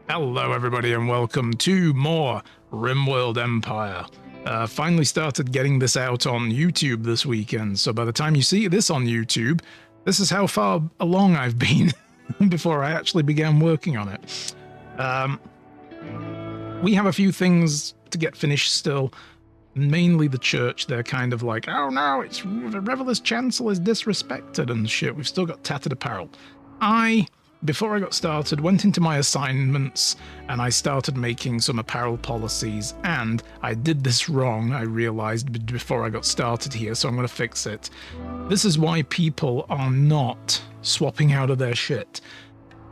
Hello everybody and welcome to more RimWorld Empire. Finally started getting this out on YouTube this weekend, so by the time you see this on YouTube, this is how far along I've been before I actually began working on it. We have a few things to get finished still, mainly the church. They're kind of like, oh no, it's the Revelers Chancel is disrespected and shit. We've still got tattered apparel. Before I got started, went into my assignments and I started making some apparel policies, and I did this wrong, I realized before I got started here, so I'm going to fix it. This is why people are not swapping out of their shit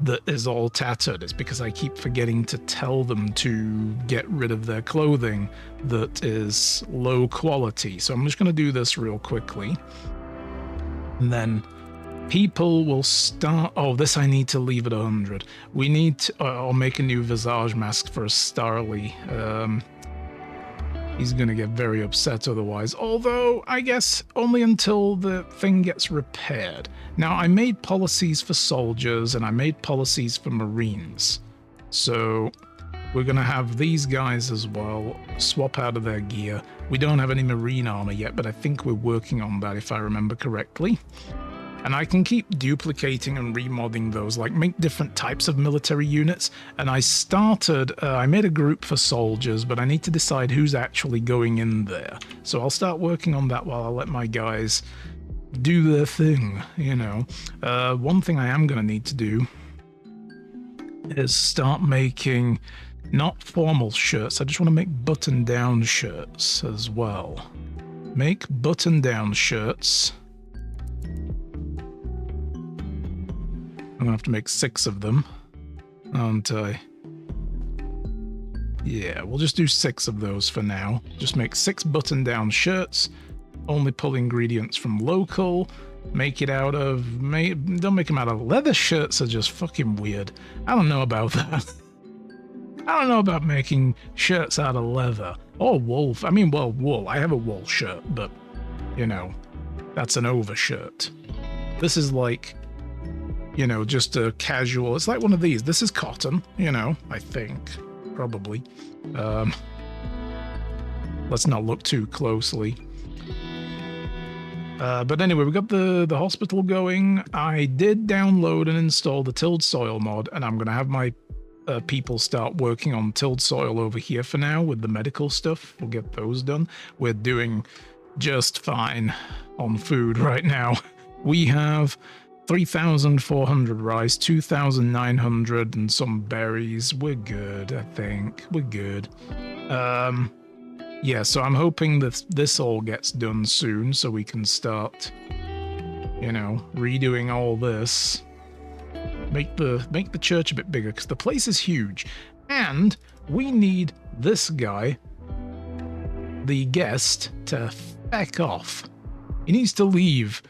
that is all tattered. It's because I keep forgetting to tell them to get rid of their clothing that is low quality. So I'm just going to do this real quickly. And then people will start... Oh, this I need to leave at 100. We need to... I'll make a new visage mask for a Starly. He's going to get very upset otherwise. Although, I guess only until the thing gets repaired. Now, I made policies for soldiers and I made policies for Marines. So we're going to have these guys as well swap out of their gear. We don't have any Marine armor yet, but I think we're working on that if I remember correctly. And I can keep duplicating and remodding those, like make different types of military units. And I made a group for soldiers, but I need to decide who's actually going in there. So I'll start working on that while I let my guys do their thing, you know. One thing I am going to need to do is start making not formal shirts. I just want to make button-down shirts as well. Make button-down shirts. I'm gonna have to make 6 of them, aren't I? Yeah, we'll just do 6 of those for now. Just make 6 button-down shirts, only pull ingredients from local, make it out of... Don't make them out of leather. Shirts are just fucking weird. I don't know about that. I don't know about making shirts out of leather. Or wool. I mean, well, wool. I have a wool shirt, but, you know, that's an overshirt. This is like... you know, just a casual... It's like one of these. This is cotton, you know, I think. Probably. Let's not look too closely. But anyway, we got the hospital going. I did download and install the tilled soil mod, and I'm going to have my people start working on tilled soil over here for now with the medical stuff. We'll get those done. We're doing just fine on food right now. We have 3,400 rice, 2,900 and some berries. We're good, I think. We're good. Yeah, so I'm hoping that this all gets done soon so we can start, you know, redoing all this. Make the church a bit bigger, because the place is huge. And we need this guy, the guest, to feck off. He needs to leave.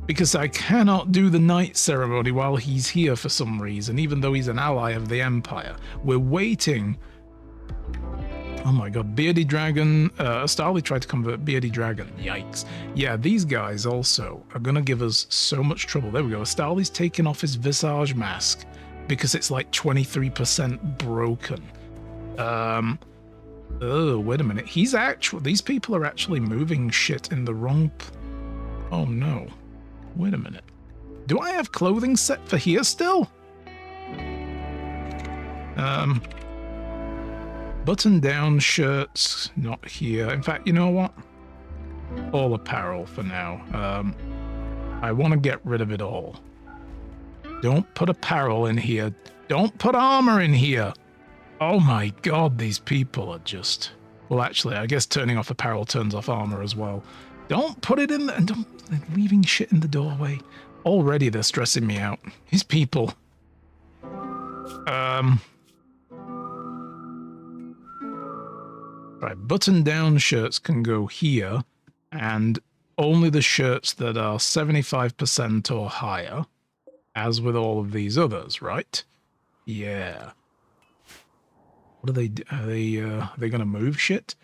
Because I cannot do the night ceremony while he's here for some reason, even though he's an ally of the Empire. We're waiting. Oh my god, Beardy Dragon. Starly tried to convert Beardy Dragon. Yikes. Yeah, these guys also are going to give us so much trouble. There we go. Starly's taken off his visage mask because it's like 23% broken. Oh, wait a minute. These people are actually moving shit in the wrong... Oh no. Wait a minute. Do I have clothing set for here still? Button-down shirts, not here. In fact, you know what? All apparel for now. I want to get rid of it all. Don't put apparel in here. Don't put armor in here. Oh my god, these people are just... Well, actually, I guess turning off apparel turns off armor as well. Don't put it in there, and don't leaving shit in the doorway. Already they're stressing me out. These people. Right, button-down shirts can go here, and only the shirts that are 75% or higher, as with all of these others, right? Yeah. What are they? Are they gonna move shit?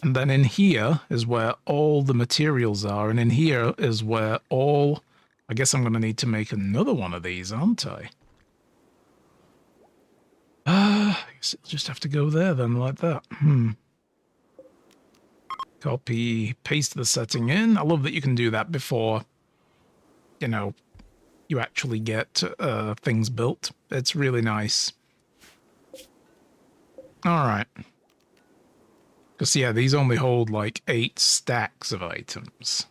And then in here is where all the materials are, and in here is where all... I guess I'm going to need to make another one of these, aren't I? So it'll just have to go there then, like that. Copy, paste the setting in. I love that you can do that before, you know, you actually get things built. It's really nice. All right. Because, yeah, these only hold like 8 stacks of items.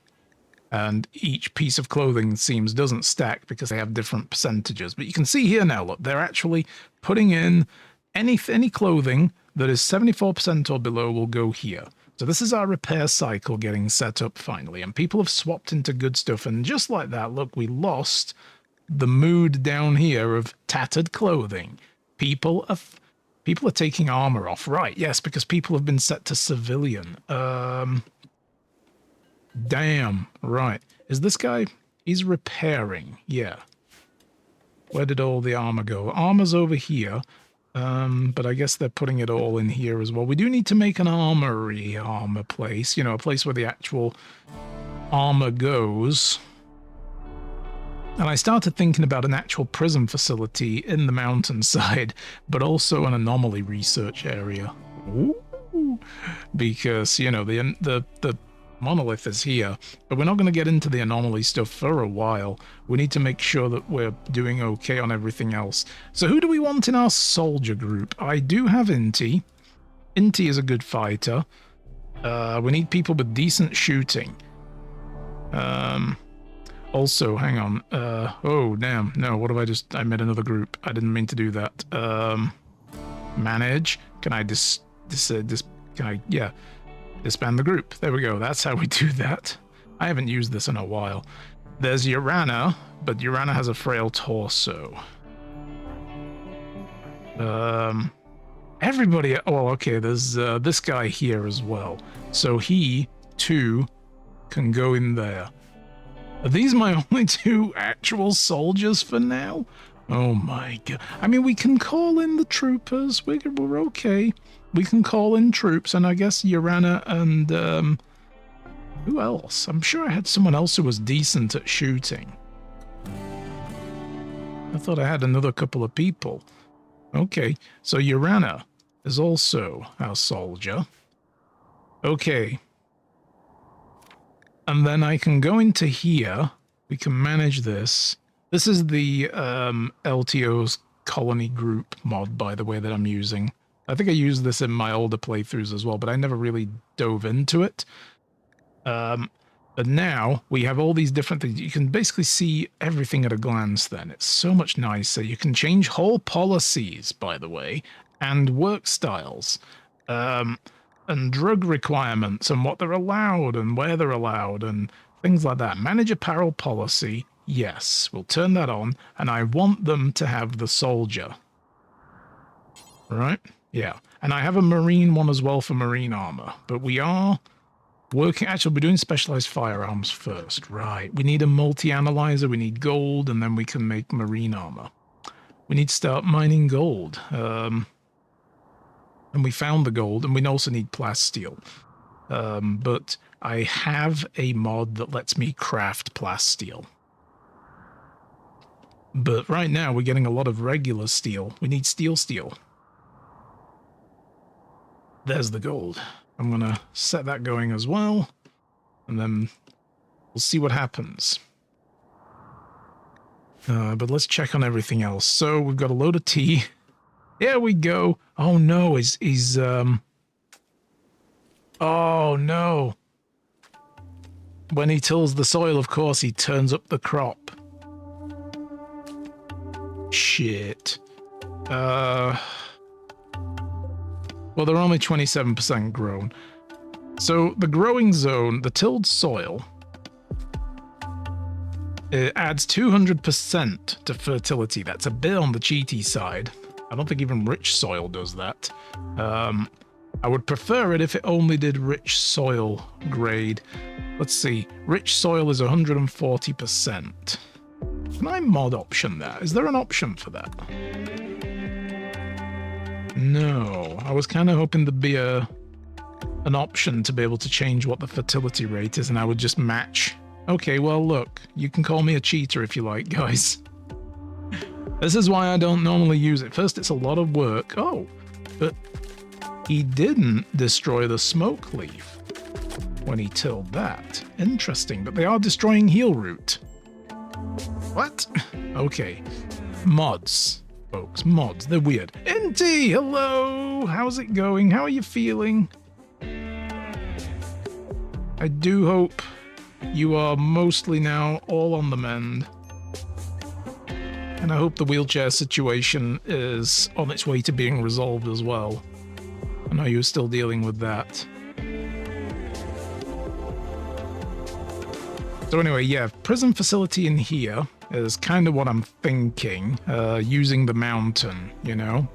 And each piece of clothing, it seems, doesn't stack because they have different percentages. But you can see here now, look, they're actually putting in any clothing that is 74% or below will go here. So this is our repair cycle getting set up finally. And people have swapped into good stuff. And just like that, look, we lost the mood down here of tattered clothing. People are taking armor off. Right, yes, because people have been set to civilian. Damn, right. Is this guy? He's repairing, yeah. Where did all the armor go? Armor's over here, but I guess they're putting it all in here as well. We do need to make an armor place, you know, a place where the actual armor goes. And I started thinking about an actual prison facility in the mountainside, but also an anomaly research area. Ooh. Because, you know, the monolith is here, but we're not going to get into the anomaly stuff for a while. We need to make sure that we're doing okay on everything else. So who do we want in our soldier group? I do have Inti. Inti is a good fighter. We need people with decent shooting. Also, hang on. Oh, damn. No, what have I made another group. I didn't mean to do that. Manage. Can I disband the group. There we go. That's how we do that. I haven't used this in a while. There's Urana, but Urana has a frail torso. Everybody... Oh, okay, there's this guy here as well. So he, too, can go in there. Are these my only 2 actual soldiers for now? Oh my god. I mean, we can call in the troopers. We're okay. We can call in troops, and I guess Urana and, who else? I'm sure I had someone else who was decent at shooting. I thought I had another couple of people. Okay, so Urana is also our soldier. Okay. And then I can go into here. We can manage this. This is the LTO's colony group mod, by the way, that I'm using. I think I used this in my older playthroughs as well, but I never really dove into it. But now we have all these different things. You can basically see everything at a glance then. It's so much nicer. You can change whole policies, by the way, and work styles, and drug requirements, and what they're allowed, and where they're allowed, and things like that. Manage apparel policy. Yes, we'll turn that on, and I want them to have the soldier. Right? Yeah. And I have a marine one as well for marine armor, but we are working... Actually, we're doing specialized firearms first. Right. We need a multi-analyzer, we need gold, and then we can make marine armor. We need to start mining gold. And we found the gold, and we also need plasteel. But I have a mod that lets me craft plasteel. But right now, we're getting a lot of regular steel. We need steel. There's the gold. I'm going to set that going as well, and then we'll see what happens. But let's check on everything else. So we've got a load of tea. There we go. Oh no, he's oh no. When he tills the soil, of course, he turns up the crop. Shit. Well, they're only 27% grown. So the growing zone, the tilled soil, it adds 200% to fertility. That's a bit on the cheaty side. I don't think even rich soil does that. I would prefer it if it only did rich soil grade. Let's see. Rich soil is 140%. Can I mod option that? Is there an option for that? No. I was kind of hoping there'd be an option to be able to change what the fertility rate is, and I would just match. Okay, well, look. You can call me a cheater if you like, guys. This is why I don't normally use it. First, it's a lot of work. Oh, But he didn't destroy the smoke leaf when he tilled that. Interesting, but they are destroying heel root. What? Okay. Mods, folks. Mods. They're weird. Inti, hello! How's it going? How are you feeling? I do hope you are mostly now all on the mend. And I hope the wheelchair situation is on its way to being resolved as well. I know you're still dealing with that. So anyway, yeah, prison facility in here is kind of what I'm thinking, using the mountain, you know?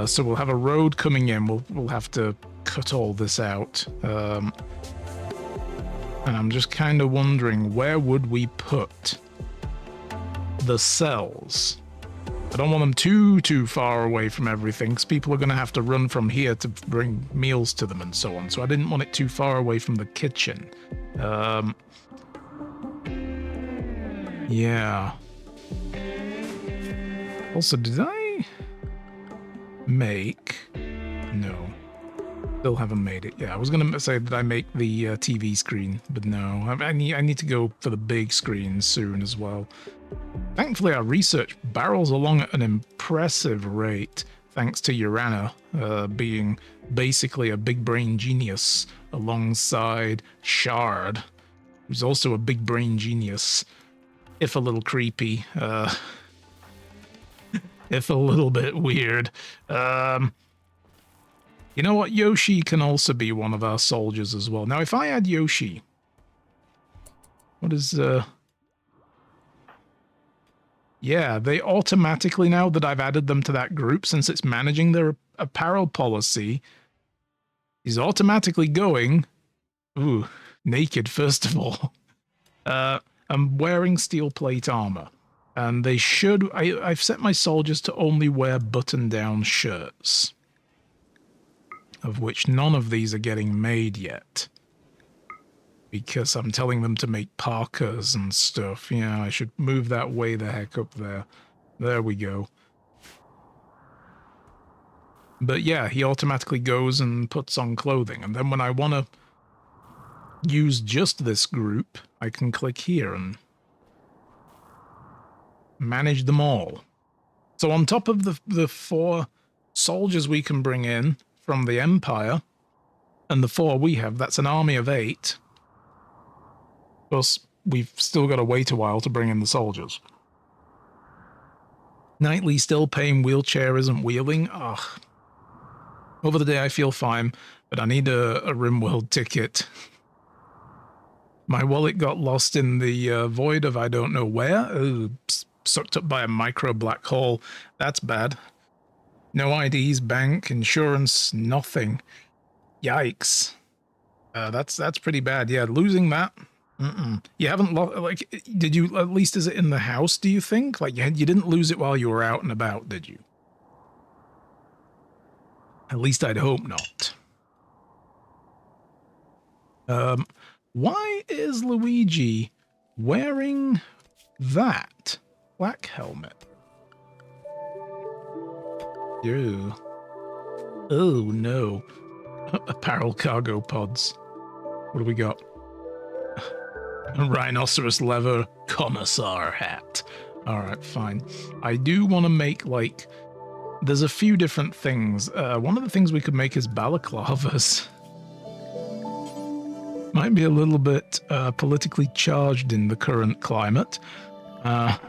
So we'll have a road coming in, we'll have to cut all this out. And I'm just kind of wondering, where would we put the cells? I don't want them too far away from everything, because people are going to have to run from here to bring meals to them and so on. So I didn't want it too far away from the kitchen. Yeah. Also, did I make... No. Still haven't made it. Yeah, I was going to say that I make the TV screen, but no. I need to go for the big screen soon as well. Thankfully, our research barrels along at an impressive rate, thanks to Urana being basically a big brain genius alongside Shard, who's also a big brain genius, if a little creepy, if a little bit weird. You know what? Yoshi can also be one of our soldiers as well. Now, if I add Yoshi, what is... Yeah, they automatically, now that I've added them to that group, since it's managing their apparel policy, is automatically going... Ooh, naked, first of all. I'm wearing steel plate armor. And they should... I've set my soldiers to only wear button-down shirts, of which none of these are getting made yet. Because I'm telling them to make parkas and stuff. Yeah, I should move that way the heck up there. There we go. But yeah, he automatically goes and puts on clothing. And then when I want to use just this group, I can click here and manage them all. So on top of the 4 soldiers we can bring in from the Empire, and the 4 we have, that's an army of 8. Of course, we've still got to wait a while to bring in the soldiers. Nightly still paying wheelchair isn't wheeling. Ugh. Over the day I feel fine, but I need a RimWorld ticket. My wallet got lost in the void of I don't know where. Sucked up by a micro black hole. That's bad. No IDs, bank, insurance, nothing. Yikes. That's pretty bad. Yeah, losing that. You haven't lost, like, did you, at least is it in the house, do you think? Like, you didn't lose it while you were out and about, did you? At least I'd hope not. Why is Luigi wearing that black helmet? Ew. Oh, no. Apparel cargo pods. What do we got? A rhinoceros leather commissar hat. Alright, fine. I do want to make, like... There's a few different things. One of the things we could make is balaclavas. Might be a little bit politically charged in the current climate. To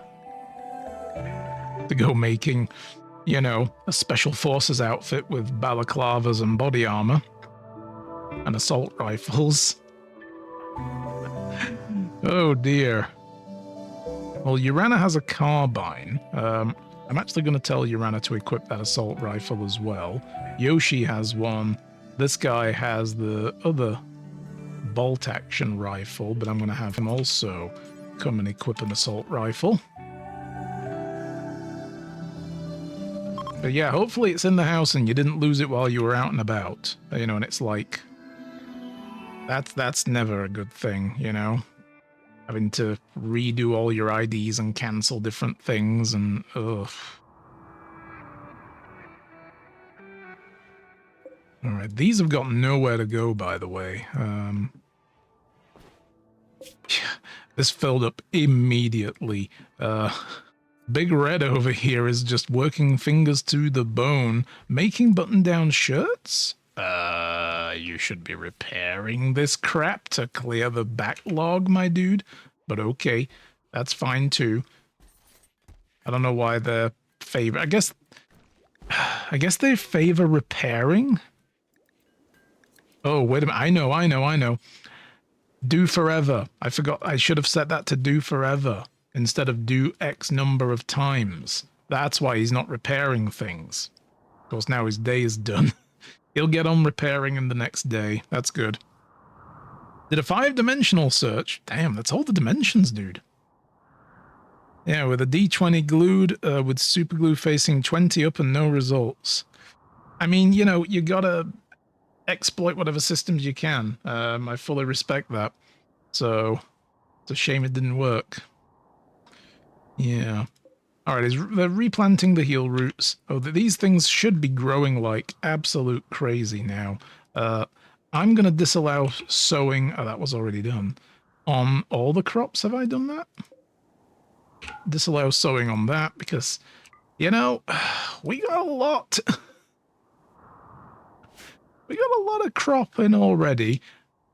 go making, you know, a special forces outfit with balaclavas and body armor. And assault rifles. Oh dear. Well, Urana has a carbine. I'm actually going to tell Urana to equip that assault rifle as well. Yoshi has one. This guy has the other bolt-action rifle, but I'm going to have him also come and equip an assault rifle. But yeah, hopefully it's in the house and you didn't lose it while you were out and about. You know, and it's like... That's never a good thing, you know? Having to redo all your IDs and cancel different things and ugh. All right, these have got nowhere to go, by the way. This filled up immediately. Big Red over here is just working fingers to the bone, making button-down shirts? You should be repairing this crap to clear the backlog, my dude. But okay, that's fine too. I don't know why they're favor. I guess they favor repairing. Oh, wait a minute. I know. Do forever. I forgot. I should have set that to do forever instead of do X number of times. That's why he's not repairing things. Of course, now his day is done. He'll get on repairing in the next day. That's good. Did a 5-dimensional search. Damn, that's all the dimensions, dude. Yeah, with a D20 glued, with super glue facing 20 up and no results. I mean, you know, you gotta exploit whatever systems you can. I fully respect that. So, it's a shame it didn't work. Yeah. Alright, they're replanting the heal roots. Oh, these things should be growing like absolute crazy now. I'm going to disallow sowing. Oh, that was already done. On all the crops, have I done that? Disallow sowing on that because, you know, we got a lot. We got a lot of crop in already.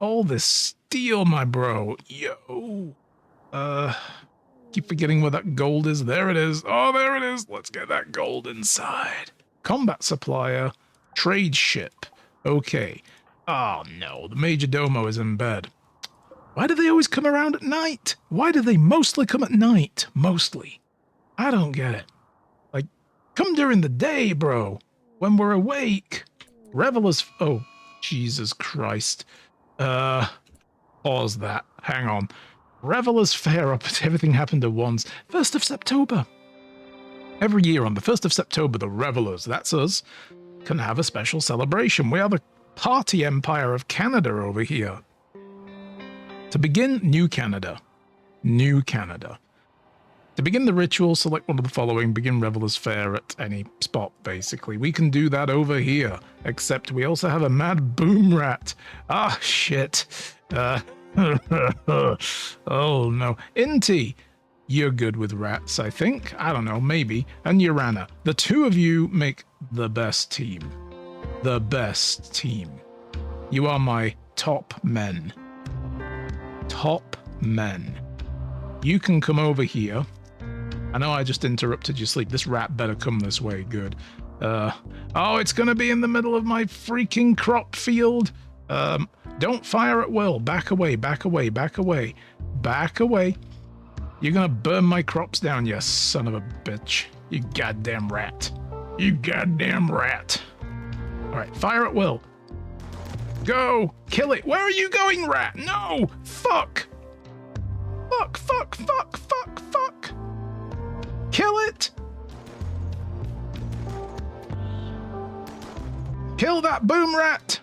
All this steel, my bro. Yo. Keep forgetting where that gold is. There it is. Oh, there it is. Let's get that gold inside. Combat supplier. Trade ship. Okay. Oh, no. The Major Domo is in bed. Why do they always come around at night? Why do they mostly come at night? Mostly. I don't get it. Like, come during the day, bro. When we're awake. Revelers... Oh, Jesus Christ. Pause that. Hang on. Revelers Fair up at Everything Happened at Once. 1st of September. Every year on the 1st of September, the Revelers, that's us, can have a special celebration. We are the party empire of Canada over here. To begin, New Canada. New Canada. To begin the ritual, select one of the following. Begin Revelers Fair at any spot, basically. We can do that over here, except we also have a mad boom rat. Ah, shit. Oh, no. Inti, you're good with rats, I think. I don't know, maybe. And Urana. The two of you make the best team. The best team. You are my top men. Top men. You can come over here. I know I just interrupted your sleep. This rat better come this way. Good. Oh, it's going to be in the middle of my freaking crop field. Don't fire at will. Back away, back away, back away. Back away. You're going to burn my crops down, you son of a bitch. You goddamn rat. You goddamn rat. All right, fire at will. Go. Kill it. Where are you going, rat? No. Fuck. Fuck, fuck, fuck, fuck, fuck. Kill it. Kill that boom rat.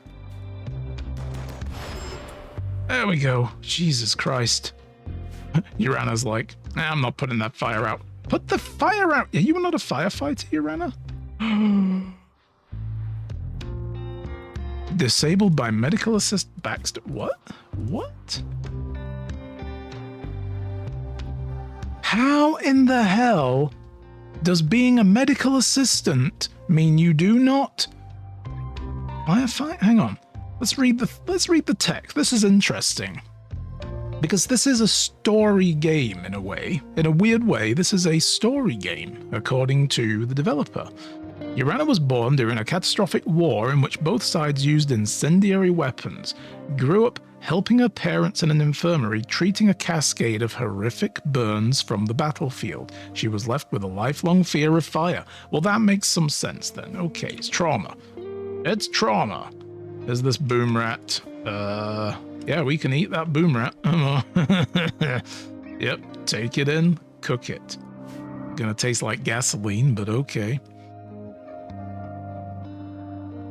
There we go. Jesus Christ. Urana's like, I'm not putting that fire out. Put the fire out. You were not a firefighter, Urana? Disabled by medical assist Baxter. What? What? How in the hell does being a medical assistant mean you do not firefight? Hang on. Let's read the text. This is interesting. Because this is a story game in a way. In a weird way, this is a story game, according to the developer. Urana was born during a catastrophic war in which both sides used incendiary weapons. Grew up helping her parents in an infirmary, treating a cascade of horrific burns from the battlefield. She was left with a lifelong fear of fire. Well, that makes some sense then. Okay, it's trauma. It's trauma. There's this boom rat. Yeah, we can eat that boom rat. Yep, take it in, cook it. Gonna taste like gasoline, but okay.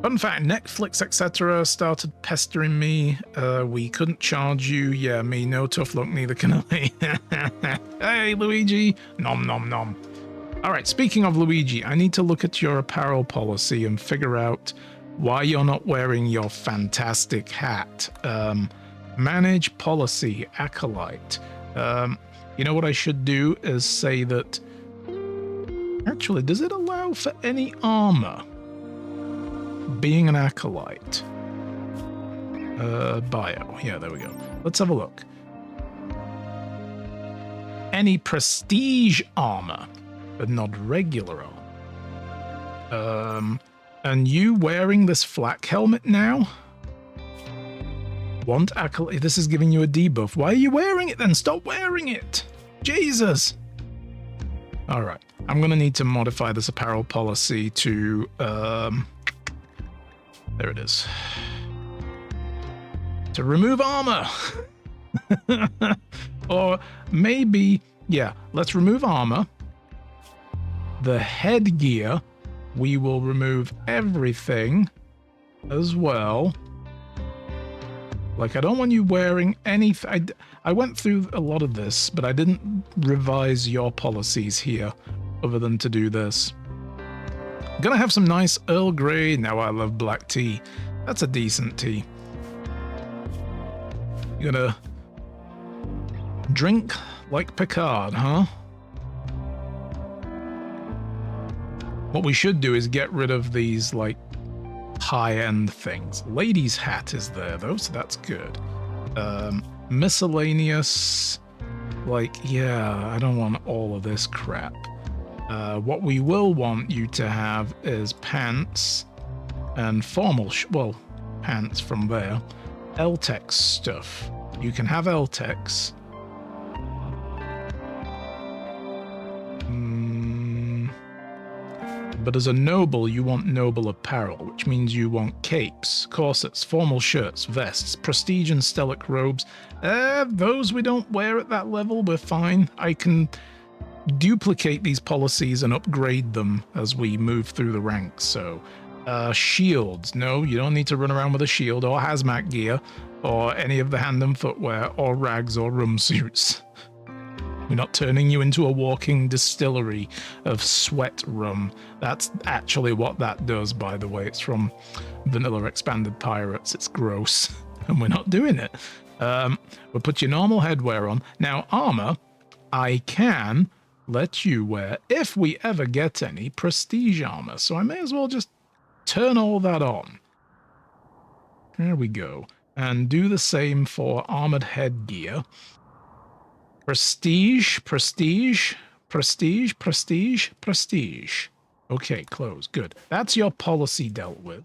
Fun fact, Netflix, etc. started pestering me. We couldn't charge you. Yeah, me, no tough luck, neither can I. Hey, Luigi. Nom, nom, nom. All right, speaking of Luigi, I need to look at your apparel policy and figure out why you're not wearing your fantastic hat. Manage policy, acolyte. You know what I should do is say that... Actually, does it allow for any armor? Being an acolyte. Bio. Yeah, there we go. Let's have a look. Any prestige armor, but not regular armor. And you wearing this flak helmet now? Want acolyte? This is giving you a debuff. Why are you wearing it then? Stop wearing it! Jesus! Alright, I'm gonna need to modify this apparel policy to, there it is. To remove armor! Or maybe, yeah, let's remove armor. The headgear, we will remove everything as well. Like, I don't want you wearing anything. I went through a lot of this, but I didn't revise your policies here other than to do this. Gonna have some nice Earl Grey. Now I love black tea. That's a decent tea. You're gonna drink like Picard, huh? What we should do is get rid of these, like, high-end things. Lady's hat is there, though, so that's good. Miscellaneous... Like, yeah, I don't want all of this crap. What we will want you to have is pants and formal... well, pants from there. L-Tex stuff. You can have L-Tex. But as a noble, you want noble apparel, which means you want capes, corsets, formal shirts, vests, prestige and stellic robes. Those we don't wear at that level, we're fine. I can duplicate these policies and upgrade them as we move through the ranks. So, shields. No, you don't need to run around with a shield or hazmat gear or any of the hand and footwear or rags or rum suits. We're not turning you into a walking distillery of sweat rum. That's actually what that does, by the way. It's from Vanilla Expanded Pirates. It's gross, and we're not doing it. We'll put your normal headwear on. Now, armor, I can let you wear, if we ever get any, prestige armor. So I may as well just turn all that on. There we go. And do the same for armored headgear. Prestige, prestige, prestige, prestige, prestige. Okay, close. Good. That's your policy dealt with.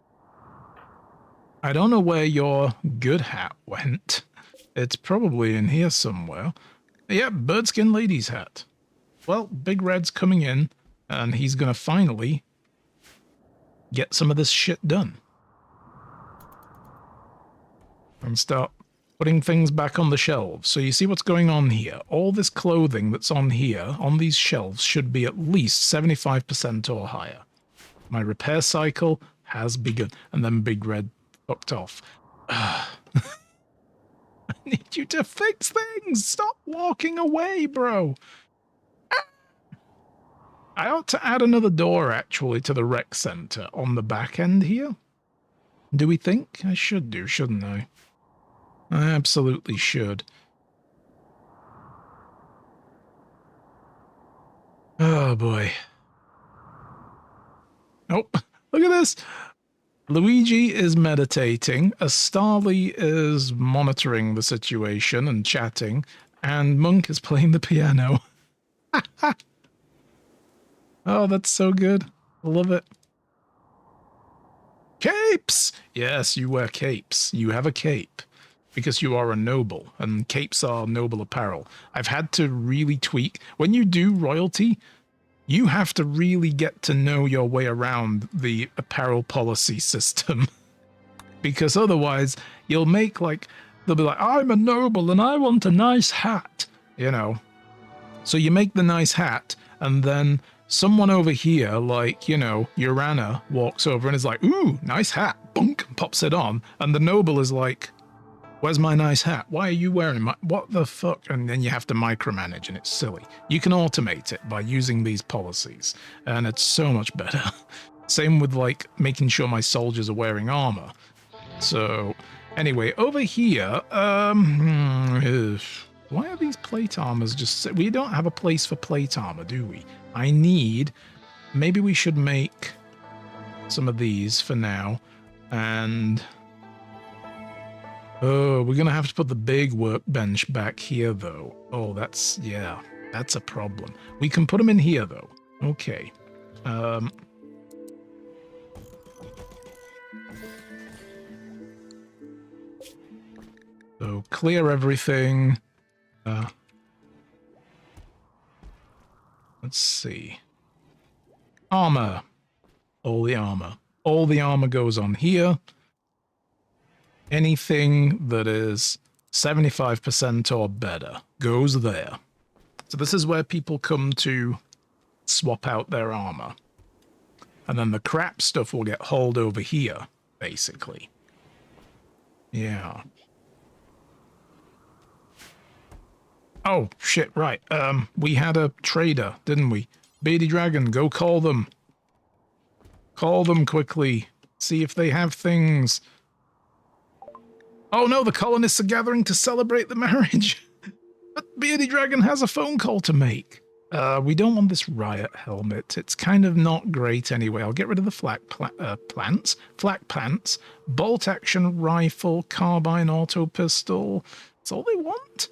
I don't know where your good hat went. It's probably in here somewhere. Yep, birdskin lady's hat. Well, Big Red's coming in, and he's going to finally get some of this shit done. And start putting things back on the shelves. So you see what's going on here. All this clothing that's on here, on these shelves, should be at least 75% or higher. My repair cycle has begun. And then Big Red fucked off. I need you to fix things! Stop walking away, bro! I ought to add another door, actually, to the rec center on the back end here. Do we think? I should do, shouldn't I? I absolutely should. Oh, boy. Oh, look at this! Luigi is meditating, Starly is monitoring the situation and chatting, and Monk is playing the piano. Oh, that's so good. I love it. Capes! Yes, you wear capes. You have a cape. Because you are a noble, and capes are noble apparel. I've had to really tweak. When you do royalty, you have to really get to know your way around the apparel policy system. Because otherwise, you'll make like, they'll be like, I'm a noble and I want a nice hat, you know. So you make the nice hat, and then someone over here, like, you know, Urana, walks over and is like, ooh, nice hat, bunk, pops it on, and the noble is like, where's my nice hat? Why are you wearing my... What the fuck? And then you have to micromanage, and it's silly. You can automate it by using these policies, and it's so much better. Same with like making sure my soldiers are wearing armor. So anyway, over here, why are these plate armors just... We don't have a place for plate armor, do we? Maybe we should make some of these for now. And... Oh, we're going to have to put the big workbench back here, though. Oh, that's... Yeah, that's a problem. We can put them in here, though. Okay. So clear everything. Let's see. Armor. All the armor. All the armor goes on here. Anything that is 75% or better goes there. So this is where people come to swap out their armor. And then the crap stuff will get hauled over here, basically. Yeah. Oh, shit, right. We had a trader, didn't we? Beardy Dragon, go call them. Call them quickly. See if they have things. Oh no, the colonists are gathering to celebrate the marriage. But Beardy Dragon has a phone call to make. We don't want this riot helmet. It's kind of not great anyway. I'll get rid of the flak pants, bolt action rifle, carbine auto pistol. That's all they want.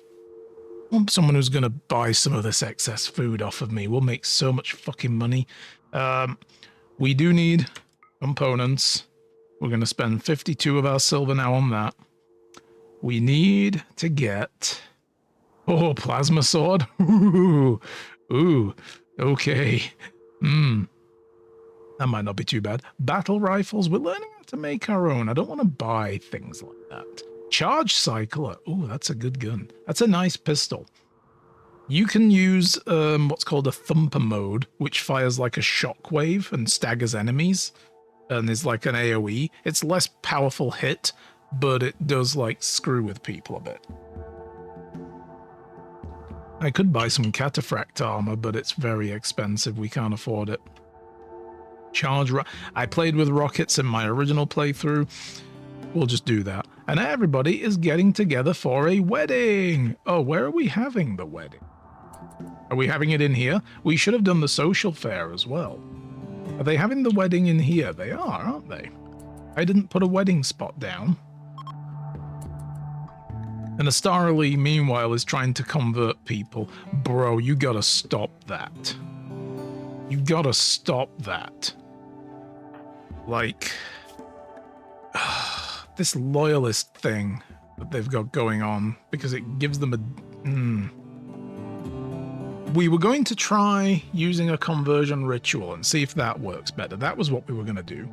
I want someone who's going to buy some of this excess food off of me. We'll make so much fucking money. We do need components. We're going to spend 52 of our silver now on that. We need to get... Oh, plasma sword. Ooh, okay. That might not be too bad. Battle rifles. We're learning how to make our own. I don't want to buy things like that. Charge cycler. Oh, that's a good gun. That's a nice pistol. You can use what's called a thumper mode, which fires like a shockwave and staggers enemies, and is like an AoE. It's less powerful hit, but it does like screw with people a bit. I could buy some cataphract armor, but it's very expensive. We can't afford it. I played with rockets in my original playthrough. We'll just do that. And everybody is getting together for a wedding. Oh, where are we having the wedding? Are we having it in here? We should have done the social fair as well. Are they having the wedding in here? They are, aren't they? I didn't put a wedding spot down. And Astarli, meanwhile, is trying to convert people. Bro, you gotta stop that. You gotta stop that. Like... this loyalist thing that they've got going on, because it gives them a... We were going to try using a conversion ritual and see if that works better. That was what we were going to do.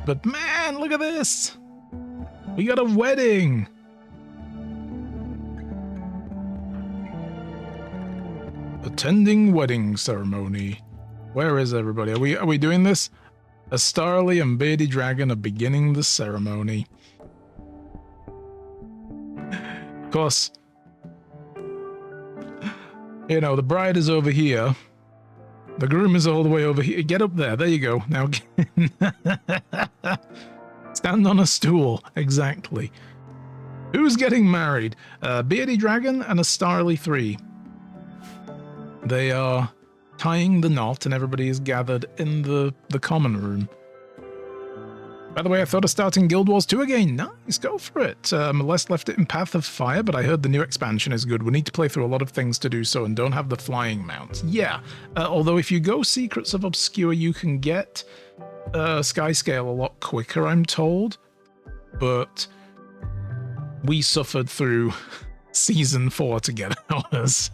But man, look at this! We got a wedding! Attending wedding ceremony. Where is everybody? Are we doing this? Astarli and Beardy Dragon are beginning the ceremony. Of course, you know, the bride is over here. The groom is all the way over here. Get up there. There you go. Now, stand on a stool. Exactly. Who's getting married? Beardy Dragon and Astarli 3. They are tying the knot, and everybody is gathered in the common room. By the way, I thought of starting Guild Wars 2 again. Nice, go for it. Molest left it in Path of Fire, but I heard the new expansion is good. We need to play through a lot of things to do so and don't have the flying mounts. Yeah, although if you go Secrets of Obscure, you can get Skyscale a lot quicker, I'm told. But we suffered through Season 4 to get ours.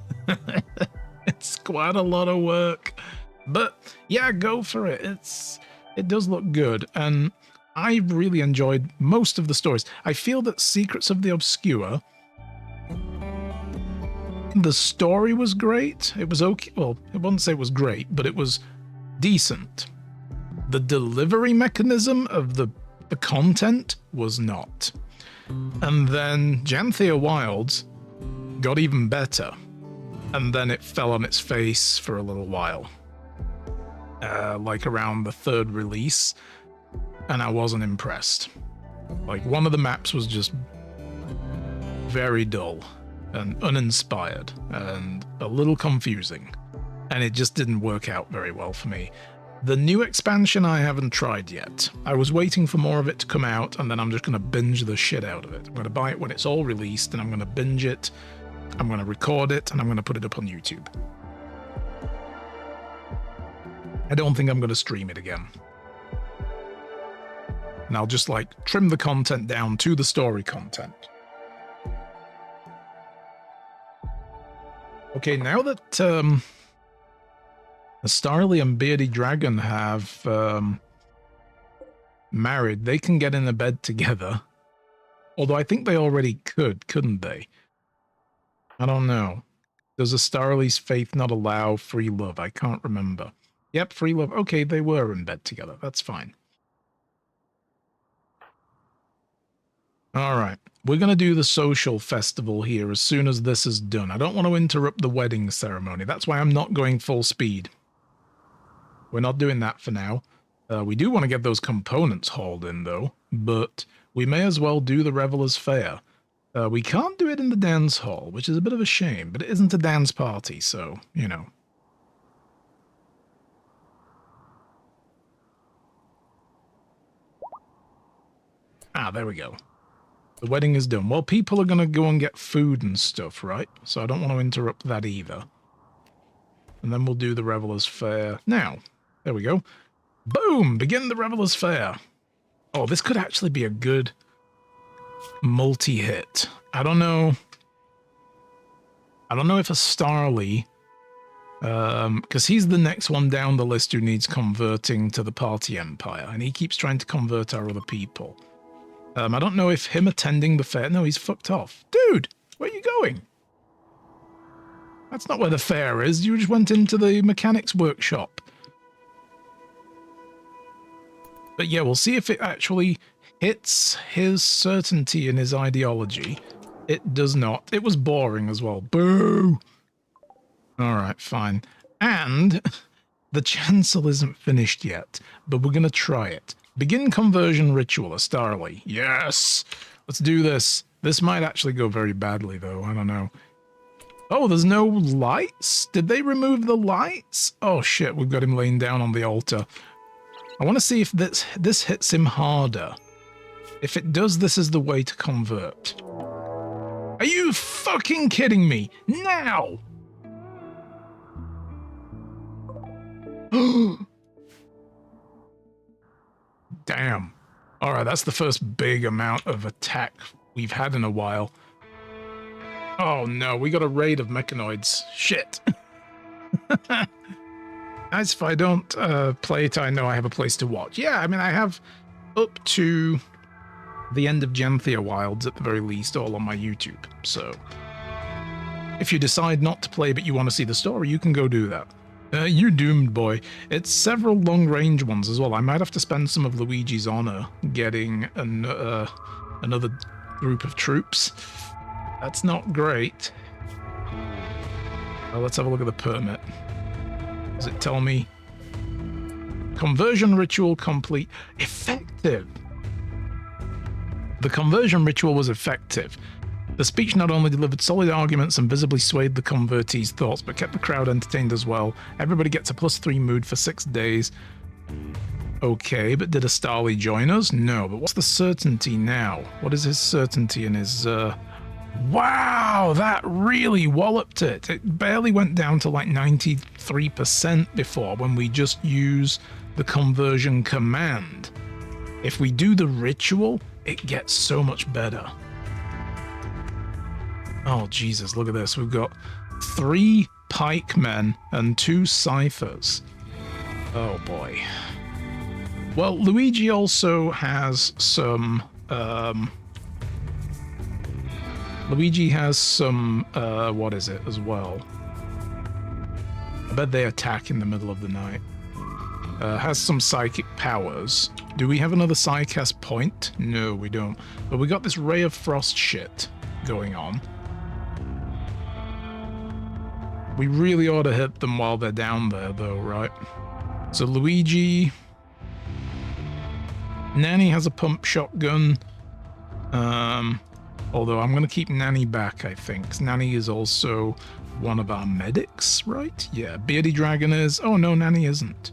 It's quite a lot of work. But yeah, go for it. It does look good, and I really enjoyed most of the stories. I feel that Secrets of the Obscure, the story was great. It was okay. Well, I wouldn't say it was great, but it was decent. The delivery mechanism of the content was not. And then Janthea Wilds got even better. And then it fell on its face for a little while. like around the 3rd release, and I wasn't impressed. Like, one of the maps was just very dull and uninspired and a little confusing, and it just didn't work out very well for me. The new expansion I haven't tried yet. I was waiting for more of it to come out, and then I'm just going to binge the shit out of it. I'm going to buy it when it's all released, and I'm going to binge it, I'm going to record it, and I'm going to put it up on YouTube. I don't think I'm going to stream it again. And I'll just, like, trim the content down to the story content. Okay, now that Starly and Beardy Dragon have married, they can get in a bed together. Although I think they already could, couldn't they? I don't know. Does a Starly's faith not allow free love? I can't remember. Yep, free love. Okay, they were in bed together. That's fine. All right. We're going to do the social festival here as soon as this is done. I don't want to interrupt the wedding ceremony. That's why I'm not going full speed. We're not doing that for now. We do want to get those components hauled in, though, but we may as well do the Revelers Fair. We can't do it in the dance hall, which is a bit of a shame, but it isn't a dance party, so, you know. Ah, there we go. The wedding is done. Well, people are going to go and get food and stuff, right? So I don't want to interrupt that either. And then we'll do the Revelers Fair. Now, there we go. Boom! Begin the Revelers Fair. Oh, this could actually be a good multi-hit. I don't know if a Starly, because he's the next one down the list who needs converting to the Party Empire, and he keeps trying to convert our other people. I don't know if him attending the fair... No, he's fucked off. Dude, where are you going? That's not where the fair is. You just went into the mechanics workshop. But yeah, we'll see if it actually hits his certainty in his ideology. It does not. It was boring as well. Boo! Alright, fine. And the chancel isn't finished yet, but we're going to try it. Begin conversion ritual, a Starly. Yes! Let's do this. This might actually go very badly, though. I don't know. Oh, there's no lights? Did they remove the lights? Oh, shit. We've got him laying down on the altar. I want to see if this hits him harder. If it does, this is the way to convert. Are you fucking kidding me? Now! Damn. Alright, that's the first big amount of attack we've had in a while. Oh no, we got a raid of mechanoids. Shit. As if I don't play it, I know I have a place to watch. Yeah, I mean, I have up to the end of Genthia Wilds, at the very least, all on my YouTube. So, if you decide not to play but you want to see the story, you can go do that. You're doomed, boy. It's several long-range ones as well. I might have to spend some of Luigi's honor getting another group of troops. That's not great. Let's have a look at the permit. Does it tell me? Conversion ritual complete. Effective. The conversion ritual was effective. The speech not only delivered solid arguments and visibly swayed the convertees' thoughts, but kept the crowd entertained as well. Everybody gets a +3 mood for 6 days. Okay, but did a Starly join us? No, but what's the certainty now? What is his certainty in his, Wow, that really walloped it. It barely went down to like 93% before when we just use the conversion command. If we do the ritual, it gets so much better. Oh, Jesus, look at this. We've got 3 pikemen and 2 ciphers. Oh, boy. Well, Luigi also has some... Luigi has some... what is it as well? I bet they attack in the middle of the night. Has some psychic powers. Do we have another Psycast point? No, we don't. But we got this Ray of Frost shit going on. We really ought to hit them while they're down there, though, right? So Luigi... Nanny has a pump shotgun. Although I'm going to keep Nanny back, I think. 'Cause Nanny is also one of our medics, right? Yeah, Beardy Dragon is... Oh, no, Nanny isn't.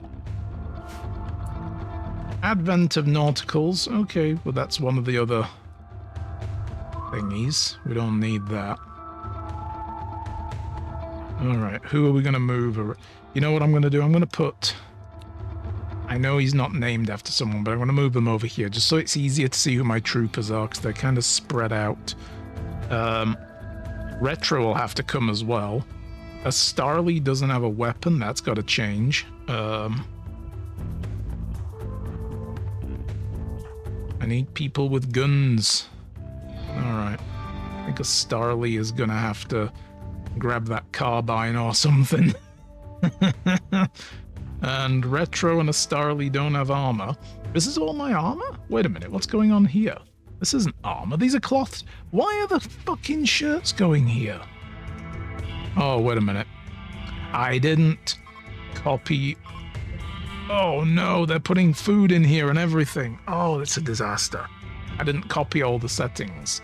Advent of Nauticals. Okay, well, that's one of the other thingies. We don't need that. Alright, who are we going to move? You know what I'm going to do? I'm going to put... I know he's not named after someone, but I'm going to move them over here just so it's easier to see who my troopers are because they're kind of spread out. Retro will have to come as well. Starly doesn't have a weapon. That's got to change. I need people with guns. Alright. I think a Starly is going to have to grab that carbine or something. And Retro and a Starly don't have armor. This is all my armor? Wait a minute, what's going on here? This isn't armor, these are cloths. Why are the fucking shirts going here? Oh, wait a minute. I didn't copy... Oh no, they're putting food in here and everything. Oh, it's a disaster. I didn't copy all the settings.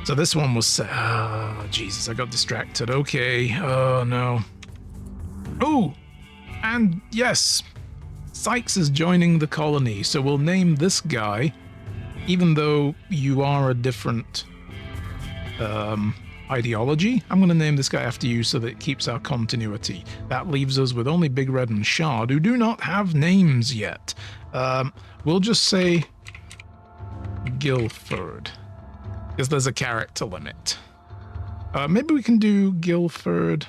So this one was set... Oh, Jesus, I got distracted. Okay, oh no. Oh! And yes, Sykes is joining the colony, so we'll name this guy, even though you are a different ideology. I'm going to name this guy after you so that it keeps our continuity. That leaves us with only Big Red and Shard, who do not have names yet. We'll just say Guilford, because there's a character limit. Maybe we can do Guilford...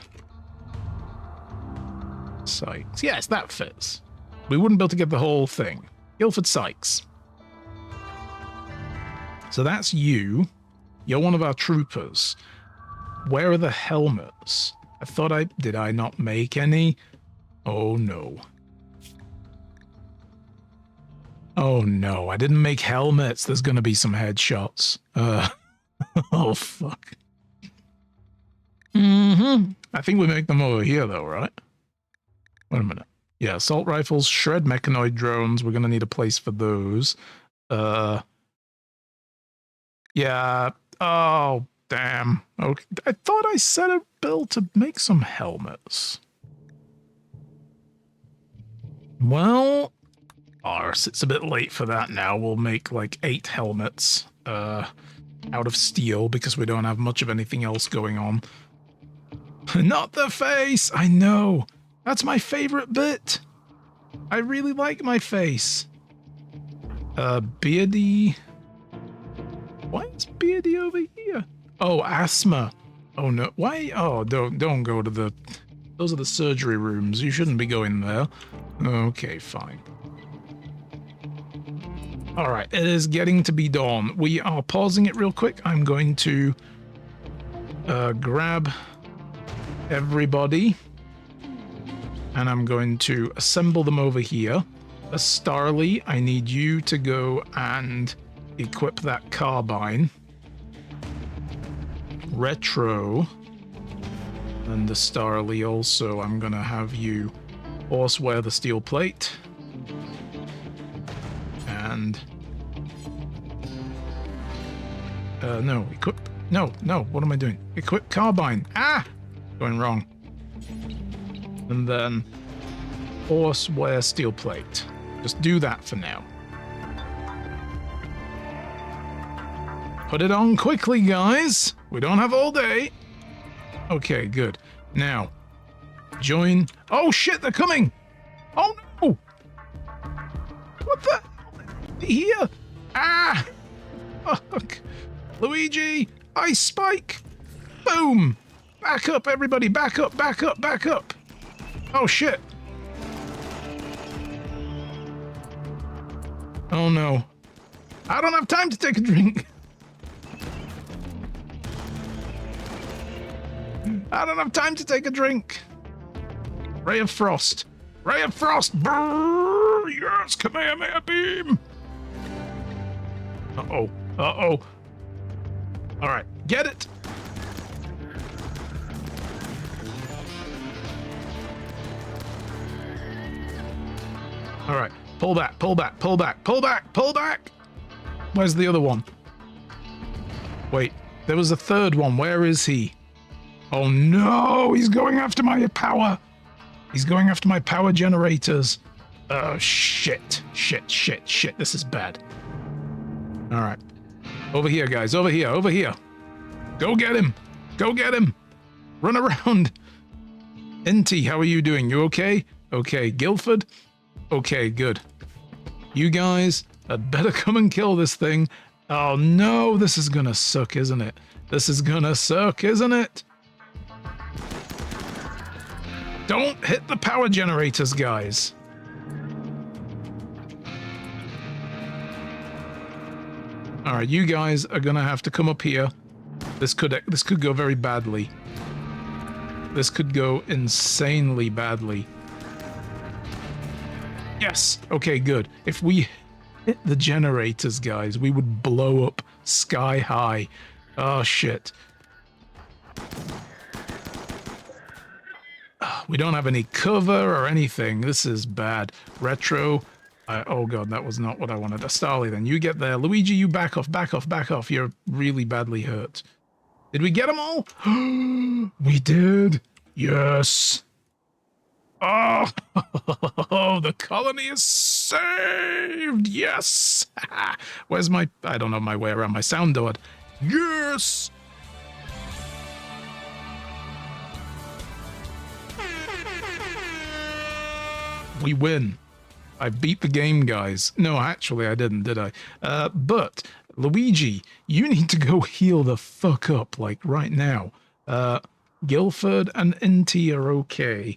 Sykes. Yes, that fits. We wouldn't be able to get the whole thing. Guilford Sykes. So that's you. You're one of our troopers. Where are the helmets? I thought did I not make any? Oh no. Oh no, I didn't make helmets. There's gonna be some headshots. Oh fuck. I think we make them over here though, right? Wait a minute. Yeah, assault rifles, shred mechanoid drones. We're going to need a place for those. Yeah. Oh, damn. Okay. I thought I set a bill to make some helmets. Well, arse, it's a bit late for that now. We'll make like 8 helmets out of steel because we don't have much of anything else going on. Not the face! I know! That's my favorite bit. I really like my face. Beardy. Why is Beardy over here? Oh, asthma. Oh no. Why? Oh, don't go to the... Those are the surgery rooms. You shouldn't be going there. Okay, fine. Alright, it is getting to be dawn. We are pausing it real quick. I'm going to grab everybody. And I'm going to assemble them over here. A Starly, I need you to go and equip that carbine. Retro. And the Starly also, I'm going to have you horsewear the steel plate. And... no, equip... No, what am I doing? Equip carbine. Ah! Going wrong. And then horsewear steel plate. Just do that for now. Put it on quickly, guys. We don't have all day. Okay, good. Now, join... Oh shit, they're coming! Oh no! What the hell? Here! Ah! Fuck! Luigi! Ice spike! Boom! Back up, everybody! Back up, back up, back up! Oh shit! Oh no. I don't have time to take a drink! I don't have time to take a drink! Ray of Frost! Ray of Frost! Brrr, yes, Kamehameha beam! Uh-oh. Uh-oh. Alright, get it! All right, pull back, pull back, pull back, pull back, pull back. Where's the other one? Wait, there was a third one. Where is he? Oh no, he's going after my power. He's going after my power generators. Oh shit, shit, shit, shit. This is bad. All right. Over here, guys. Over here, over here. Go get him. Go get him. Run around. NT, how are you doing? You okay? Okay, Guildford? Okay, good. You guys had better come and kill this thing. Oh no, this is gonna suck, isn't it? This is gonna suck, isn't it? Don't hit the power generators, guys. All right, you guys are gonna have to come up here. This could go very badly. This could go insanely badly. Yes. Okay, good. If we hit the generators, guys, we would blow up sky high. Oh shit. We don't have any cover or anything. This is bad. Retro. Oh god, that was not what I wanted. Starly, then. You get there. Luigi, you back off, back off, back off. You're really badly hurt. Did we get them all? We did. Yes. Oh, the colony is saved. Yes. Where's my... I don't know my way around my sound door. Yes. We win. I beat the game, guys. No, actually, I didn't, did I? But, Luigi, you need to go heal the fuck up, like, right now. Guildford and NT are okay.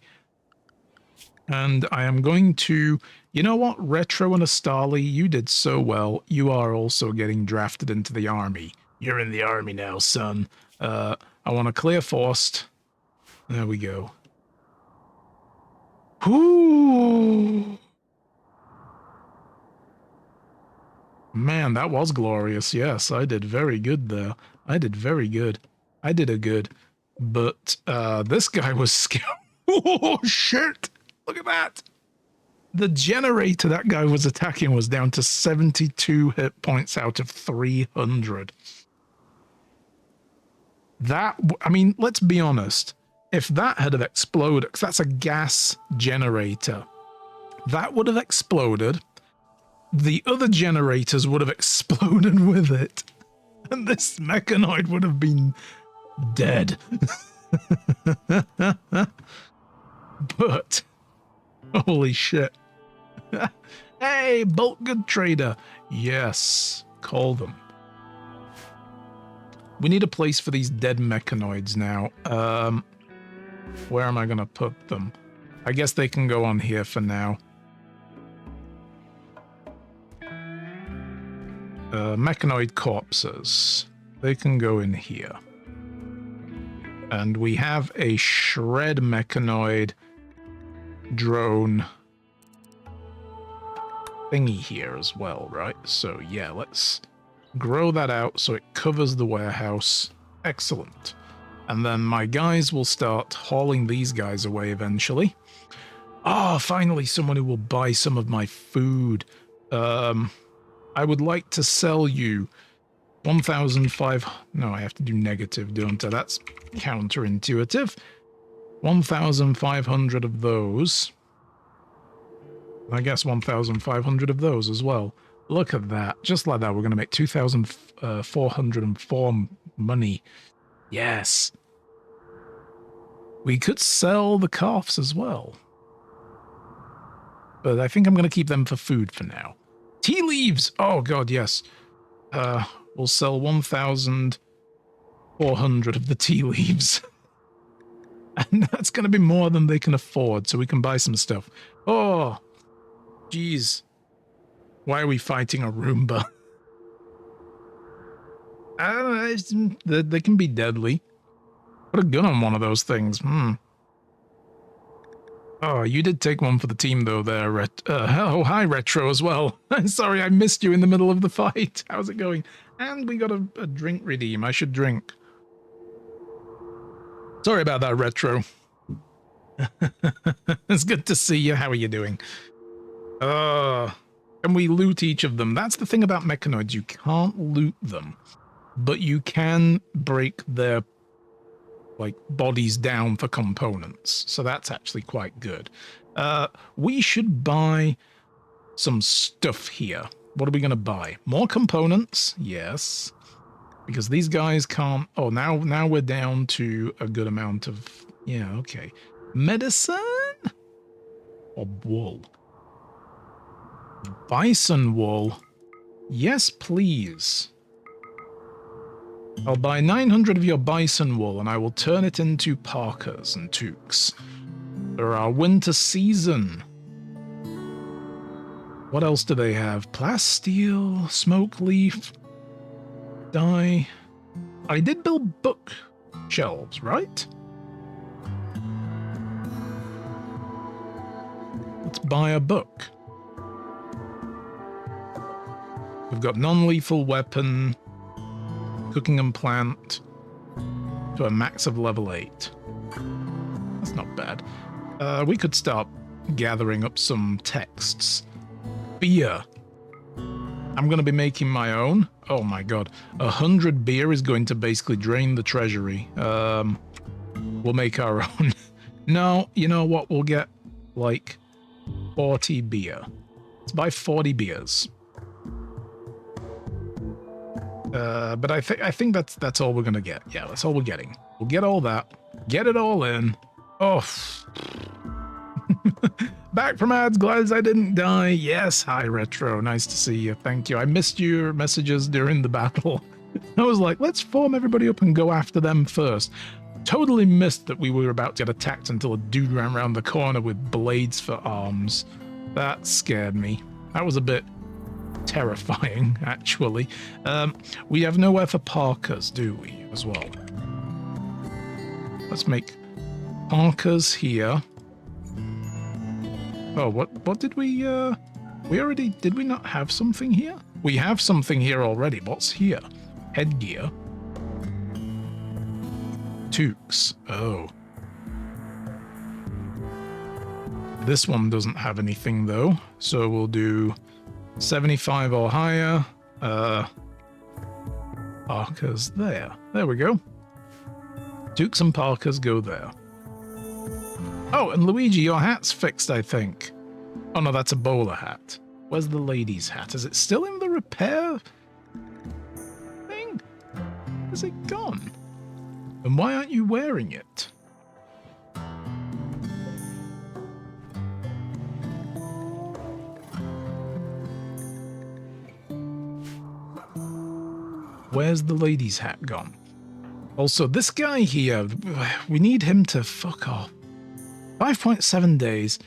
And I am going to... You know what? Retro and Astali, you did so well. You are also getting drafted into the army. You're in the army now, son. I want to clear Forst. There we go. Ooh. Man, that was glorious. Yes, I did very good there. I did very good. I did a good. But this guy was scared. Oh, shit. Look at that. The generator that guy was attacking was down to 72 hit points out of 300. That, I mean, let's be honest. If that had have exploded, because that's a gas generator, that would have exploded. The other generators would have exploded with it. And this mechanoid would have been dead. But, holy shit. Hey, bulk good trader. Yes, call them. We need a place for these dead mechanoids now. Where am I going to put them? I guess they can go on here for now. Mechanoid corpses. They can go in here. And we have a shred mechanoid drone thingy here as well, right? So yeah, let's grow that out so it covers the warehouse. Excellent. And then my guys will start hauling these guys away eventually. Ah, finally someone who will buy some of my food. I would like to sell you 1,500... No, I have to do negative, don't I? That's counterintuitive. 1,500 of those. I guess 1,500 of those as well. Look at that. Just like that, we're going to make 2,404 money. Yes. We could sell the calves as well. But I think I'm going to keep them for food for now. Tea leaves! Oh, God, yes. We'll sell 1,400 of the tea leaves. And that's going to be more than they can afford, so we can buy some stuff. Oh, jeez. Why are we fighting a Roomba? I don't know, they can be deadly. Put a gun on one of those things. Oh, you did take one for the team, though, there, oh, hi, Retro, as well. Sorry, I missed you in the middle of the fight. How's it going? And we got a drink redeem. I should drink. Sorry about that, Retro. It's good to see you. How are you doing? And we loot each of them. That's the thing about mechanoids. You can't loot them, but you can break their like bodies down for components. So that's actually quite good. We should buy some stuff here. What are we going to buy? More components? Yes. Because these guys can't... Oh, now we're down to a good amount of... Yeah, okay. Medicine? Or wool? Bison wool? Yes, please. I'll buy 900 of your bison wool and I will turn it into parkas and toques for our winter season. What else do they have? Plasteel, smoke leaf, dye. I did build bookshelves, right? Let's buy a book. We've got non-lethal weapon, cooking and plant to a max of level 8. That's not bad. We could start gathering up some texts. Beer. I'm going to be making my own. Oh my god. 100 beer is going to basically drain the treasury. We'll make our own. No, you know what? We'll get like 40 beer. Let's buy 40 beers. But I think that's all we're gonna get. Yeah, that's all we're getting. We'll get all that. Get it all in. Oh. Back from ads, glad I didn't die. Yes, hi Retro. Nice to see you. Thank you. I missed your messages during the battle. I was like, let's form everybody up and go after them first. Totally missed that we were about to get attacked until a dude ran around the corner with blades for arms. That scared me. That was a bit terrifying, actually. We have nowhere for parkas, do we, as well? Let's make parkas here. Oh, what did we already, did we not have something here? We have something here already. What's here? Headgear. Toques. Oh. This one doesn't have anything, though, so we'll do 75 or higher. Parkas there. There we go. Toques and parkas go there. Oh, and Luigi, your hat's fixed, I think. Oh no, that's a bowler hat. Where's the lady's hat? Is it still in the repair thing? Is it gone? And why aren't you wearing it? Where's the lady's hat gone? Also, this guy here, we need him to fuck off. 5.7 days.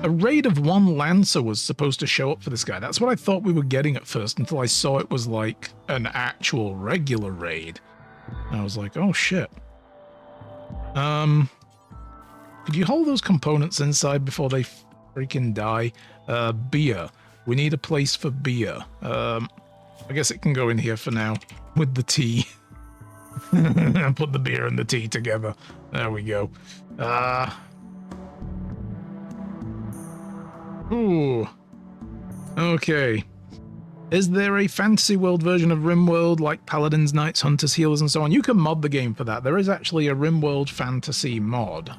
A raid of 1 Lancer was supposed to show up for this guy. That's what I thought we were getting at first until I saw it was like an actual regular raid. And I was like, oh shit. Could you hold those components inside before they freaking die? Beer. We need a place for beer. I guess it can go in here for now with the tea. And put the beer and the tea together. There we go. Ooh. Okay. Is there a fantasy world version of RimWorld like Paladins, Knights, Hunters, Healers, and so on? You can mod the game for that. There is actually a RimWorld fantasy mod.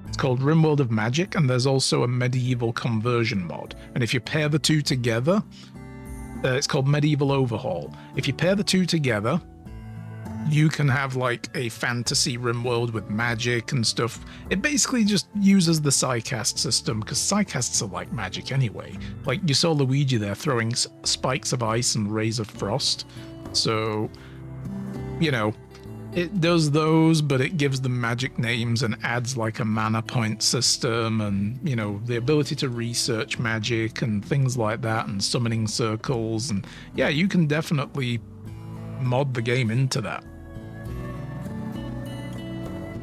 It's called RimWorld of Magic, and there's also a medieval conversion mod. And if you pair the two together, it's called Medieval Overhaul. If you pair the two together, you can have like a fantasy RimWorld with magic and stuff. It basically just uses the Psycast system, because Psycasts are like magic anyway. Like you saw Luigi there throwing spikes of ice and rays of frost. So, you know, it does those, but it gives them magic names and adds like a mana point system and, you know, the ability to research magic and things like that and summoning circles. And yeah, you can definitely mod the game into that.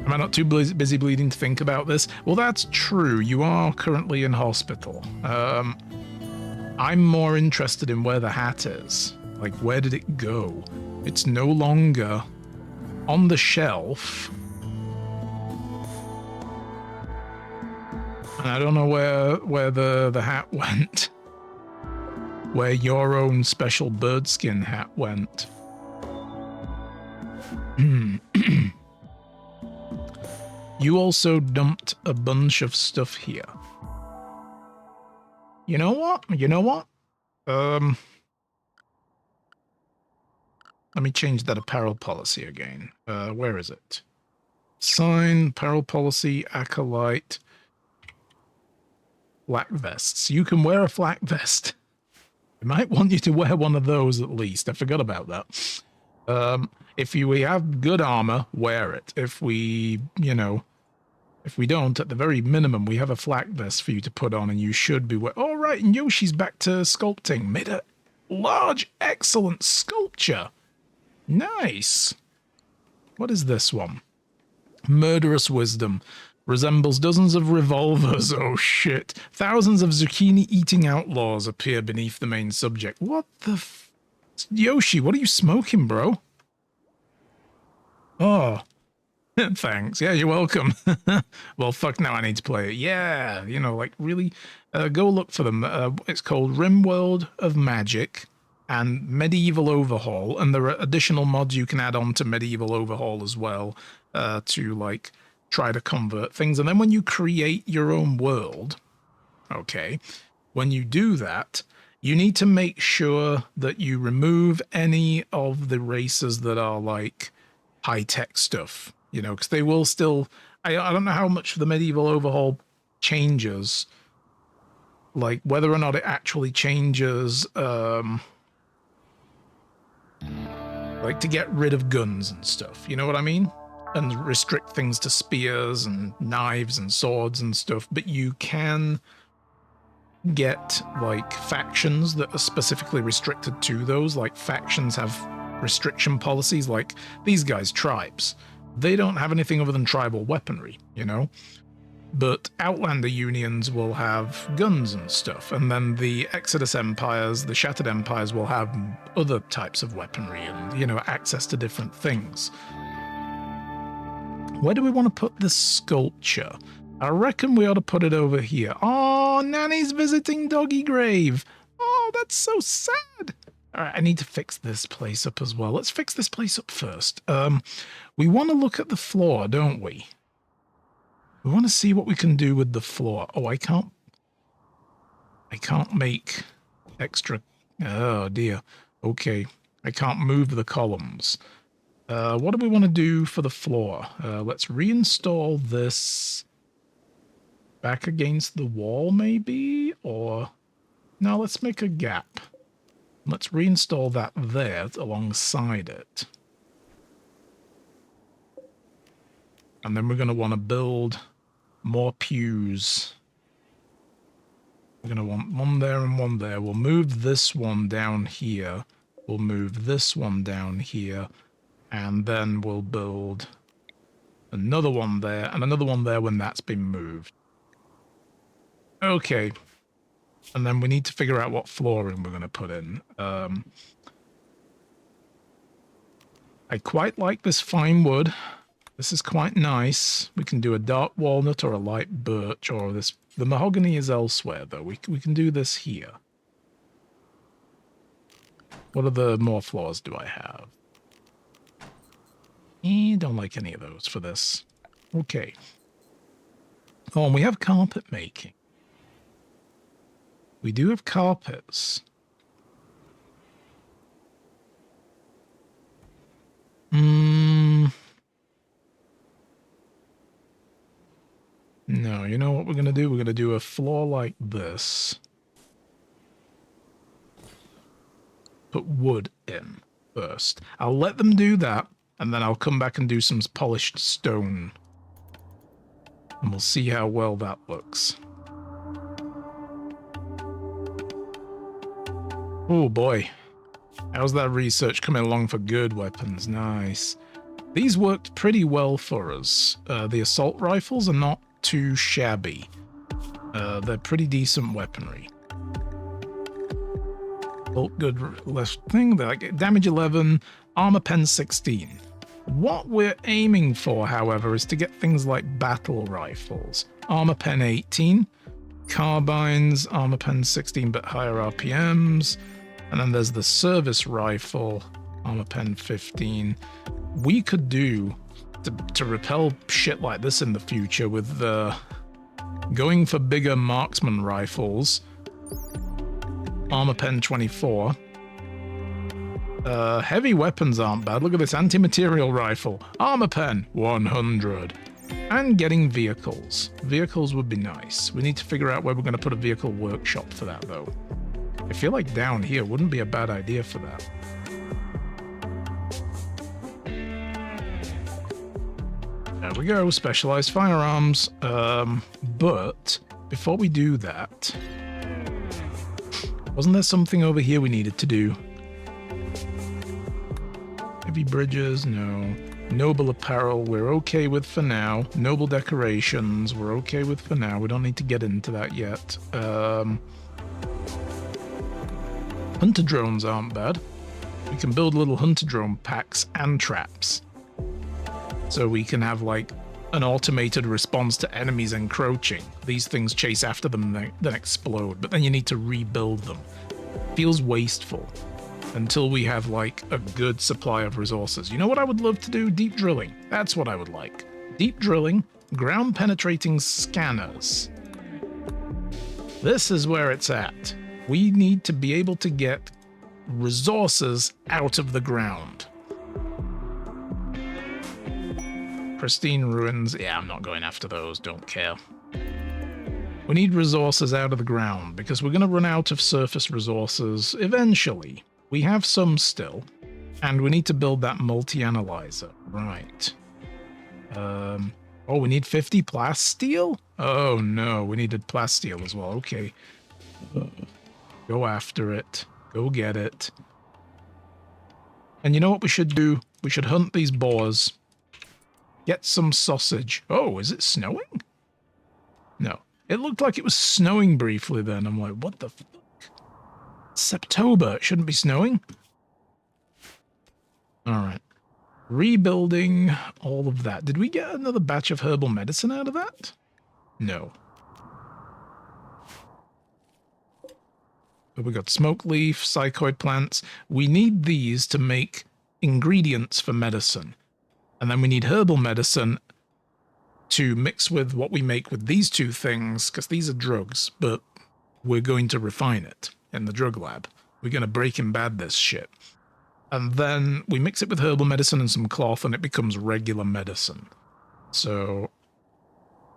Am I not too busy bleeding to think about this? Well, that's true. You are currently in hospital. I'm more interested in where the hat is. Like, where did it go? It's no longer on the shelf. And I don't know where the hat went. Where your own special birdskin hat went. You also dumped a bunch of stuff here. You know what? Let me change that apparel policy again. Where is it? Sign, apparel policy, acolyte, flak vests. You can wear a flak vest. I might want you to wear one of those at least. I forgot about that. If we have good armor, wear it. If we, if we don't, at the very minimum, we have a flak vest for you to put on, and you should be wearing. All right, and Yoshi's back to sculpting. Made a large, excellent sculpture. Nice. What is this one? Murderous wisdom. Resembles dozens of revolvers. Oh shit. Thousands of zucchini-eating outlaws appear beneath the main subject. What the Yoshi, what are you smoking, bro? Oh. Thanks. Yeah, you're welcome. Well, fuck, now I need to play it. Yeah, like really, go look for them. It's called RimWorld of Magic and Medieval Overhaul, and there are additional mods you can add on to Medieval Overhaul as well, to like try to convert things. And then when you create your own world, okay, when you do that, you need to make sure that you remove any of the races that are like high-tech stuff, because they will still, I don't know how much the Medieval Overhaul changes, like whether or not it actually changes, like to get rid of guns and stuff, you know what I mean? And restrict things to spears and knives and swords and stuff, but you can get like factions that are specifically restricted to those. Like factions have restriction policies, like these guys, tribes. They don't have anything other than tribal weaponry, But Outlander unions will have guns and stuff, and then the Exodus empires, the Shattered empires will have other types of weaponry and, access to different things. Where do we want to put this sculpture? I reckon we ought to put it over here. Oh, Nanny's visiting Doggy Grave. Oh, that's so sad. All right, I need to fix this place up as well. Let's fix this place up first. We want to look at the floor, don't we? We want to see what we can do with the floor. Oh, I can't make extra. Oh, dear. Okay, I can't move the columns. What do we want to do for the floor? Let's reinstall this back against the wall, maybe? Or, no, let's make a gap. Let's reinstall that there alongside it. And then we're going to want to build more pews. We're going to want one there and one there. We'll move this one down here. We'll move this one down here. And then we'll build another one there and another one there when that's been moved. Okay. And then we need to figure out what flooring we're going to put in. I quite like this fine wood. This is quite nice. We can do a dark walnut or a light birch, or this. The mahogany is elsewhere, though. We can do this here. What other more floors do I have? Don't like any of those for this. Okay. Oh, and we have carpet making. We do have carpets. No, you know what we're going to do? We're going to do a floor like this. Put wood in first. I'll let them do that, and then I'll come back and do some polished stone. And we'll see how well that looks. Oh boy. How's that research coming along for good weapons? Nice. These worked pretty well for us. The assault rifles are not too shabby. They're pretty decent weaponry. Bolt good left thing. They're like damage 11, armor pen 16. What we're aiming for, however, is to get things like battle rifles. armor pen 18, carbines, armor pen 16 but higher RPMs, and then there's the service rifle, armor pen 15. We could do to repel shit like this in the future with going for bigger marksman rifles, armor pen 24. Heavy weapons aren't bad. Look at this anti-material rifle, armor pen 100. And getting vehicles. Vehicles would be nice. We need to figure out where we're going to put a vehicle workshop for that, though. I feel like down here wouldn't be a bad idea for that. There we go, specialized firearms. But before we do that, wasn't there something over here we needed to do? Heavy bridges, no. Noble apparel, we're okay with for now. Noble decorations, we're okay with for now. We don't need to get into that yet. Hunter drones aren't bad. We can build little hunter drone packs and traps. So we can have like an automated response to enemies encroaching. These things chase after them and then explode, but then you need to rebuild them. Feels wasteful until we have like a good supply of resources. You know what I would love to do? Deep drilling. That's what I would like. Deep drilling, ground penetrating scanners. This is where it's at. We need to be able to get resources out of the ground. Pristine ruins. Yeah, I'm not going after those. Don't care. We need resources out of the ground because we're going to run out of surface resources eventually. We have some still, and we need to build that multi-analyzer. Right. Oh, we need 50 plasteel? Oh no, we needed plasteel as well. Okay. Go after it. Go get it. And you know what we should do? We should hunt these boars. Get some sausage. Oh, is it snowing? No. It looked like it was snowing briefly then. I'm like, what the fuck? September. It shouldn't be snowing. Alright. Rebuilding all of that. Did we get another batch of herbal medicine out of that? No. But we got smoke leaf, psychoid plants. We need these to make ingredients for medicine. And then we need herbal medicine to mix with what we make with these two things, because these are drugs, but we're going to refine it in the drug lab. We're going to Breaking Bad this shit. And then we mix it with herbal medicine and some cloth, and it becomes regular medicine. So,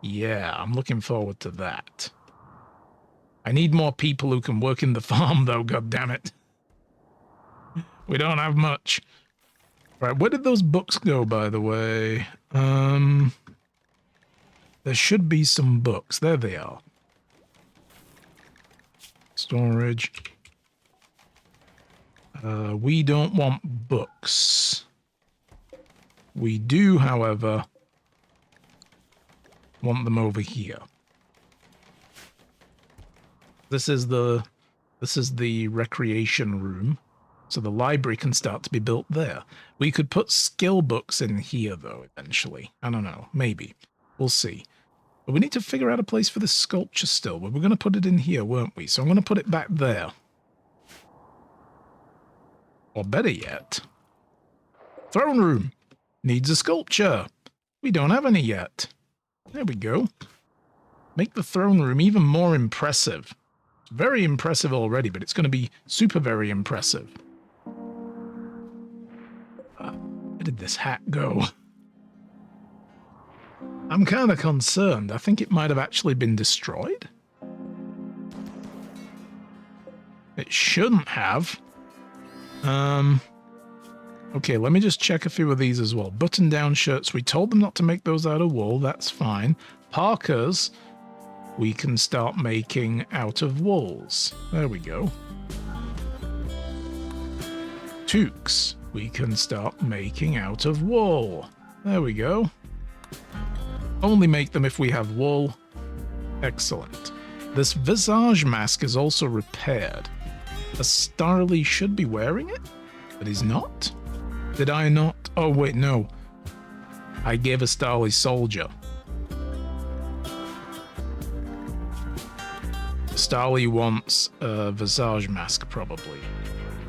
yeah, I'm looking forward to that. I need more people who can work in the farm, though, goddammit. We don't have much. Right, where did those books go, by the way? There should be some books. There they are. Storage. We don't want books. We do, however, want them over here. This is the recreation room. So the library can start to be built there. We could put skill books in here, though, eventually. I don't know. Maybe. We'll see. But we need to figure out a place for this sculpture still. But we're going to put it in here, weren't we? So I'm going to put it back there. Or better yet, throne room needs a sculpture. We don't have any yet. There we go. Make the throne room even more impressive. It's very impressive already, but it's going to be super very impressive. Where did this hat go? I'm kind of concerned. I think it might have actually been destroyed. It shouldn't have. Okay, let me just check a few of these as well. Button-down shirts. We told them not to make those out of wool. That's fine. Parkas, we can start making out of wools. There we go. Toques, we can start making out of wool. There we go. Only make them if we have wool. Excellent. This visage mask is also repaired. A Starly should be wearing it, but he's not. Did I not? Oh, wait, no. I gave a Starly soldier. Starly wants a visage mask, probably.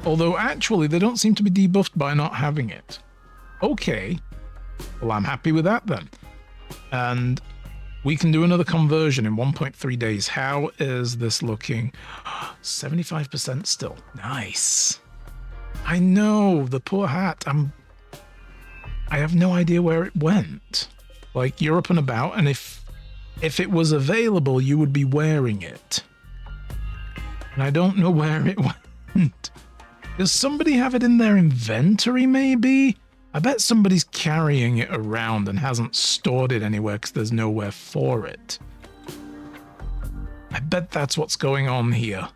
Although, actually, they don't seem to be debuffed by not having it. Okay. Well, I'm happy with that, then. And we can do another conversion in 1.3 days. How is this looking? 75% still. Nice. I know, the poor hat. I have no idea where it went. Like, you're up and about, and if it was available, you would be wearing it. And I don't know where it went. Does somebody have it in their inventory, maybe? I bet somebody's carrying it around and hasn't stored it anywhere because there's nowhere for it. I bet that's what's going on here.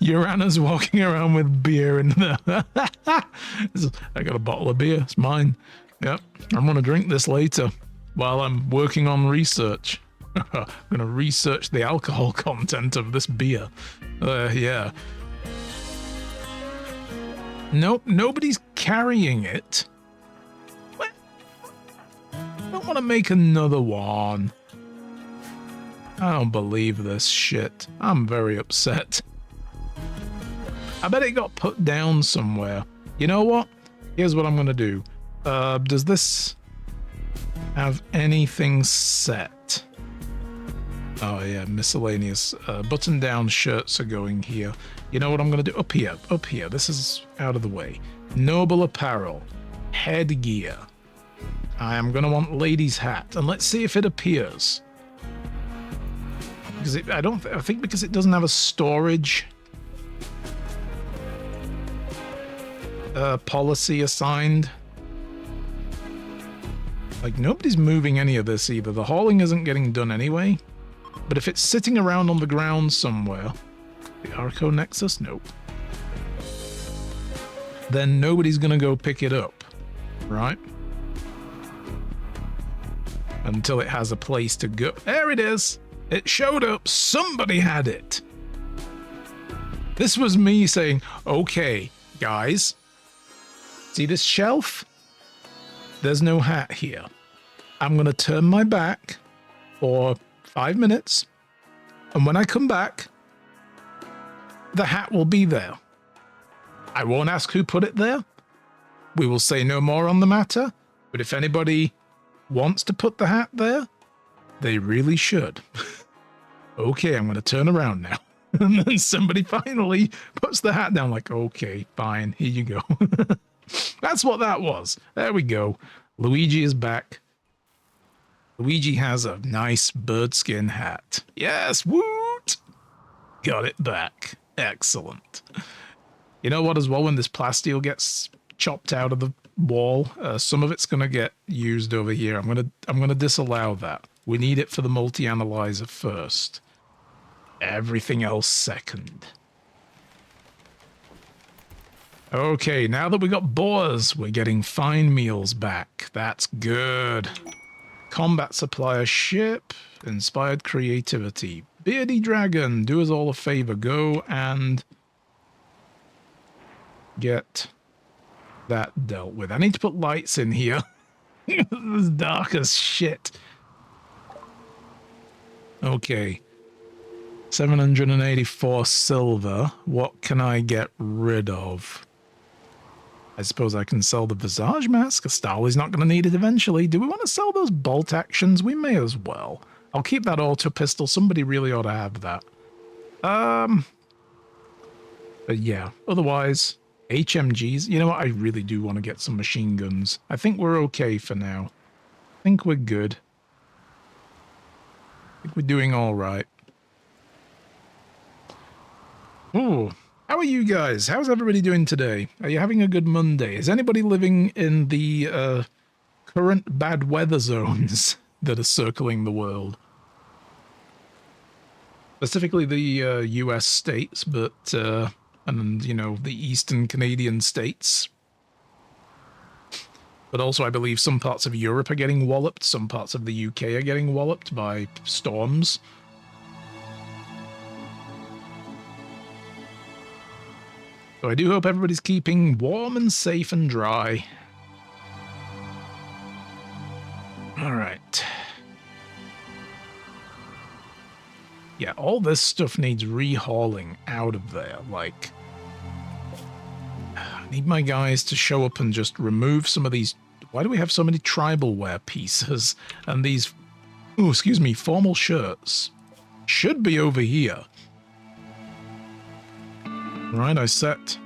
Urana's walking around with beer in there. I got a bottle of beer. It's mine. Yep. I'm going to drink this later while I'm working on research. I'm going to research the alcohol content of this beer. Yeah. Nope, nobody's carrying it. What? I don't want to make another one. I don't believe this shit. I'm very upset. I bet it got put down somewhere. You know what? Here's what I'm going to do. Does this have anything set? Oh yeah, miscellaneous. Button-down shirts are going here. You know what I'm going to do? Up here. This is out of the way. Noble apparel. Headgear. I am going to want ladies' hat. And let's see if it appears. Because I think because it doesn't have a storage policy assigned. Like, nobody's moving any of this either. The hauling isn't getting done anyway. But if it's sitting around on the ground somewhere, the Arco Nexus? Nope. Then nobody's going to go pick it up, right? Until it has a place to go. There it is. It showed up. Somebody had it. This was me saying, okay, guys, see this shelf? There's no hat here. I'm going to turn my back for 5 minutes. And when I come back, the hat will be there. I won't ask who put it there. We will say no more on the matter. But if anybody wants to put the hat there, they really should. Okay, I'm going to turn around now. And then somebody finally puts the hat down like, okay, fine, here you go. That's what that was. There we go. Luigi is back. Luigi has a nice birdskin hat. Yes, woot! Got it back. Excellent. You know what as well, when this plasteel gets chopped out of the wall, some of it's going to get used over here. I'm going to disallow that. We need it for the multi-analyzer first. Everything else second. Okay, now that we got boars, we're getting fine meals back. That's good. Combat supplier ship, inspired creativity. Beardy dragon, do us all a favor. Go and get that dealt with. I need to put lights in here. This is dark as shit. Okay. 784 silver. What can I get rid of? I suppose I can sell the visage mask. Starly's not going to need it eventually. Do we want to sell those bolt actions? We may as well. I'll keep that auto pistol. Somebody really ought to have that. But yeah, otherwise, HMGs. You know what? I really do want to get some machine guns. I think we're okay for now. I think we're good. I think we're doing all right. Ooh. How are you guys? How's everybody doing today? Are you having a good Monday? Is anybody living in the current bad weather zones that are circling the world? Specifically the US states, but, and, you know, the eastern Canadian states. But also I believe some parts of Europe are getting walloped, some parts of the UK are getting walloped by storms. So I do hope everybody's keeping warm and safe and dry. All right. Yeah, all this stuff needs rehauling out of there. Like, I need my guys to show up and just remove some of these. Why do we have so many tribal wear pieces and these, oh, excuse me, formal shirts? Should be over here. Right, I set,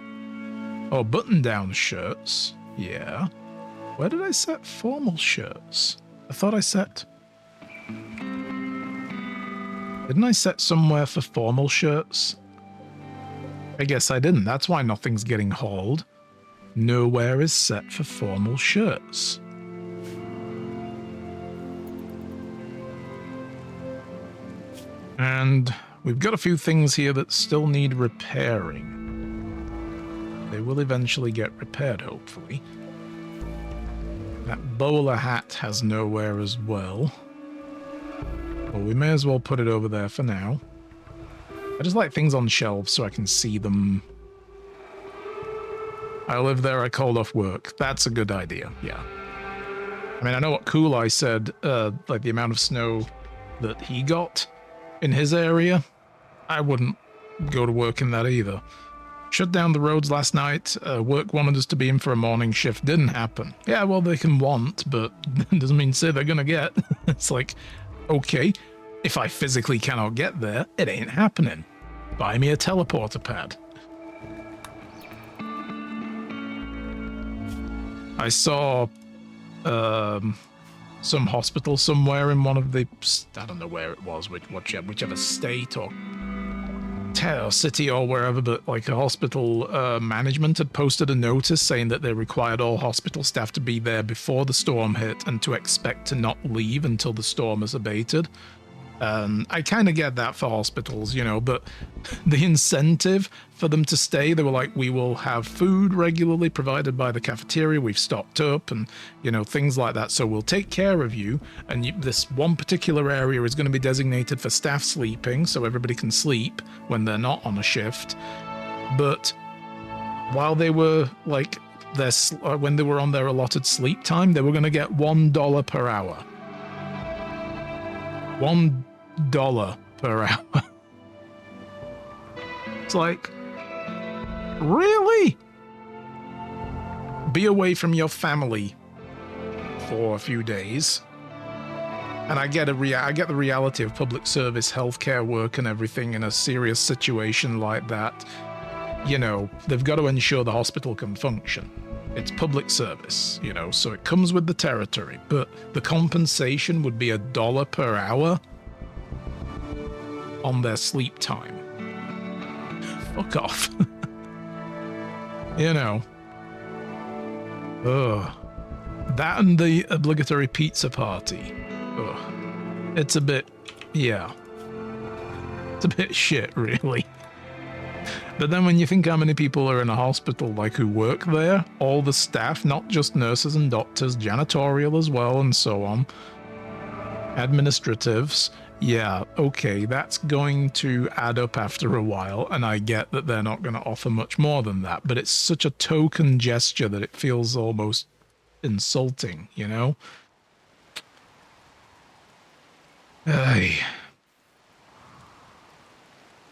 oh, button-down shirts. Yeah. Where did I set formal shirts? I thought I set, didn't I set somewhere for formal shirts? I guess I didn't. That's why nothing's getting hauled. Nowhere is set for formal shirts. And we've got a few things here that still need repairing. They will eventually get repaired, hopefully. That bowler hat has nowhere as well. Well, we may as well put it over there for now. I just like things on shelves so I can see them. I live there, I called off work. That's a good idea, yeah. I mean, I know what Cool Eye said, like the amount of snow that he got in his area. I wouldn't go to work in that either. Shut down the roads last night. Work wanted us to be in for a morning shift. Didn't happen. Yeah, well, they can want, but doesn't mean say they're gonna get. It's like, okay, if I physically cannot get there, it ain't happening. Buy me a teleporter pad. I saw some hospital somewhere in one of the, I don't know where it was, whichever state or city or wherever, but like a hospital management had posted a notice saying that they required all hospital staff to be there before the storm hit and to expect to not leave until the storm is abated. I kind of get that for hospitals, you know, but the incentive for them to stay, they were like, we will have food regularly provided by the cafeteria, we've stocked up and, you know, things like that. So we'll take care of you. And this one particular area is going to be designated for staff sleeping, so everybody can sleep when they're not on a shift. But while they were like, when they were on their allotted sleep time, they were going to get $1 per hour. $1 per hour. It's like, really? Be away from your family for a few days. And I get the reality of public service, healthcare work and everything in a serious situation like that. You know, they've got to ensure the hospital can function. It's public service, you know, so it comes with the territory. But the compensation would be $1 per hour on their sleep time. Fuck off. You know. Ugh. That and the obligatory pizza party. Ugh. It's a bit, yeah. It's a bit shit, really. But then when you think how many people are in a hospital, like who work there, all the staff, not just nurses and doctors, janitorial as well, and so on, administratives, yeah, okay, that's going to add up after a while, and I get that they're not going to offer much more than that, but it's such a token gesture that it feels almost insulting, you know? Ay.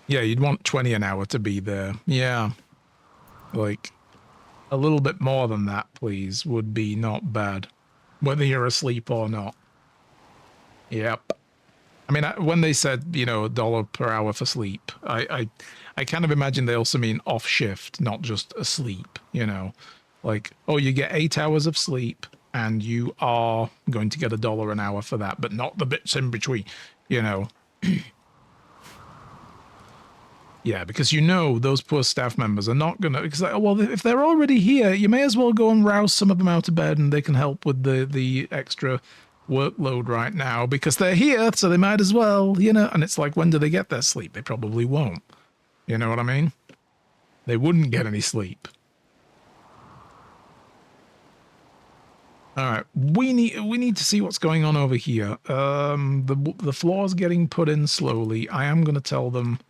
Yeah, you'd want 20 an hour to be there. Yeah. Like, a little bit more than that, please, would be not bad. Whether you're asleep or not. Yep. I mean, when they said, you know, $1 per hour for sleep, I kind of imagine they also mean off shift, not just asleep, you know. Like, oh, you get 8 hours of sleep and you are going to get $1 an hour for that, but not the bits in between, you know. Yeah, because you know those poor staff members are not going to... Because, well, if they're already here, you may as well go and rouse some of them out of bed and they can help with the extra workload right now because they're here, so they might as well, you know. And it's like, when do they get their sleep? They probably won't. You know what I mean? They wouldn't get any sleep. All right, we need to see what's going on over here. The floor's getting put in slowly. I am going to tell them...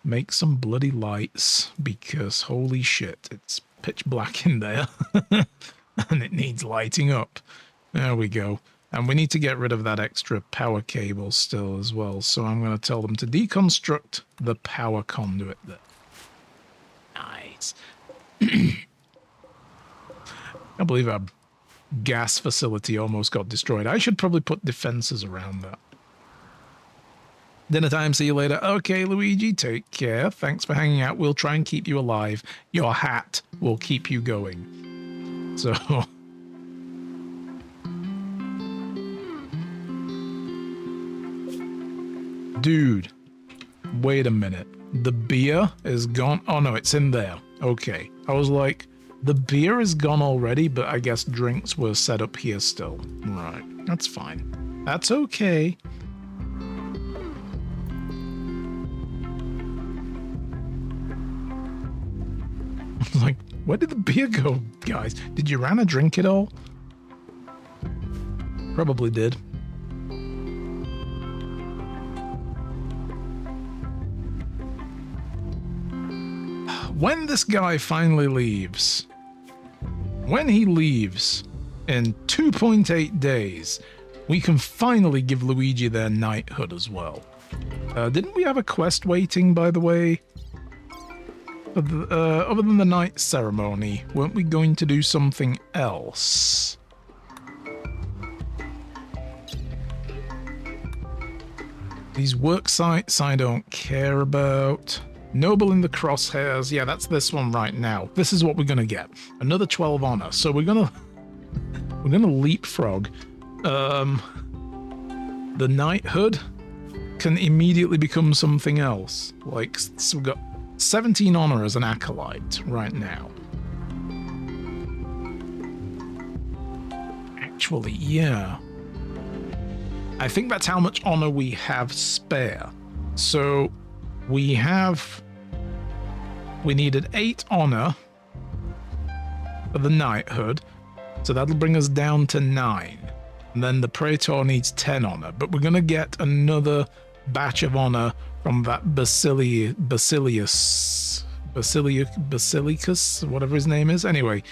Make some bloody lights, because holy shit, it's pitch black in there. And it needs lighting up. There we go. And we need to get rid of that extra power cable still as well. So I'm going to tell them to deconstruct the power conduit there. Nice. I believe our gas facility almost got destroyed. I should probably put defenses around that. Dinner time, see you later. Okay, Luigi, take care. Thanks for hanging out. We'll try and keep you alive. Your hat will keep you going. So... Dude, wait a minute. The beer is gone. Oh, no, it's in there. Okay. I was like, the beer is gone already, but I guess drinks were set up here still. Right. That's fine. That's okay. Like, where did the beer go, guys? Did Urana drink it all? Probably did. When this guy finally leaves, when he leaves in 2.8 days, we can finally give Luigi their knighthood as well. Didn't we have a quest waiting, by the way? Other than the knight ceremony, weren't we going to do something else? These work sites I don't care about. Noble in the crosshairs. Yeah, that's this one right now. This is what we're gonna get. Another 12 honor. So we're gonna leapfrog. The knighthood can immediately become something else. Like, so we've got 17 honor as an acolyte right now. Actually, yeah. I think that's how much honor we have spare. So we needed 8 honor for the knighthood, so that'll bring us down to 9. And then the praetor needs 10 honor, but we're gonna get another batch of honor from that Basilicus, whatever his name is. Anyway,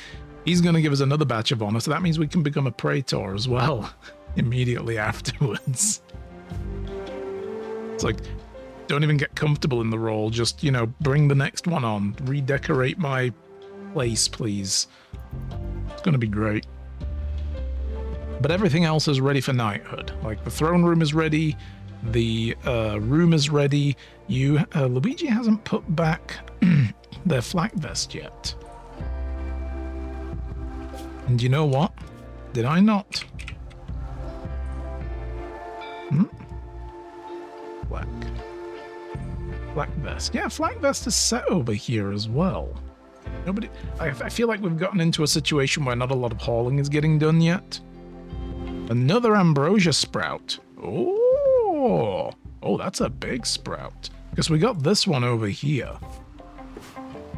he's gonna give us another batch of honor, so that means we can become a praetor as well immediately afterwards. It's like, don't even get comfortable in the role, just, you know, bring the next one on. Redecorate my place, please. It's gonna be great. But everything else is ready for knighthood. Like, the throne room is ready, the room is ready. Luigi hasn't put back their flak vest yet. And you know what? Did I not? Flak vest. Yeah, flak vest is set over here as well. Nobody... I feel like we've gotten into a situation where not a lot of hauling is getting done yet. Another ambrosia sprout. Oh, that's a big sprout. Because we got this one over here.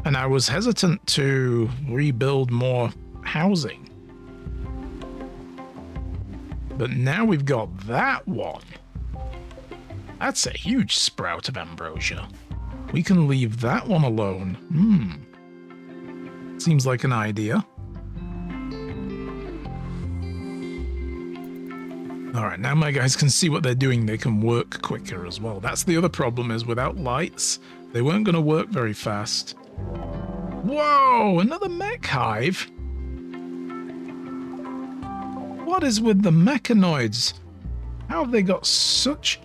And I was hesitant to rebuild more housing. But now we've got that one. That's a huge sprout of ambrosia. We can leave that one alone. Seems like an idea. Alright, now my guys can see what they're doing. They can work quicker as well. That's the other problem, is without lights, they weren't going to work very fast. Whoa, another mech hive? What is with the mechanoids? How have they got such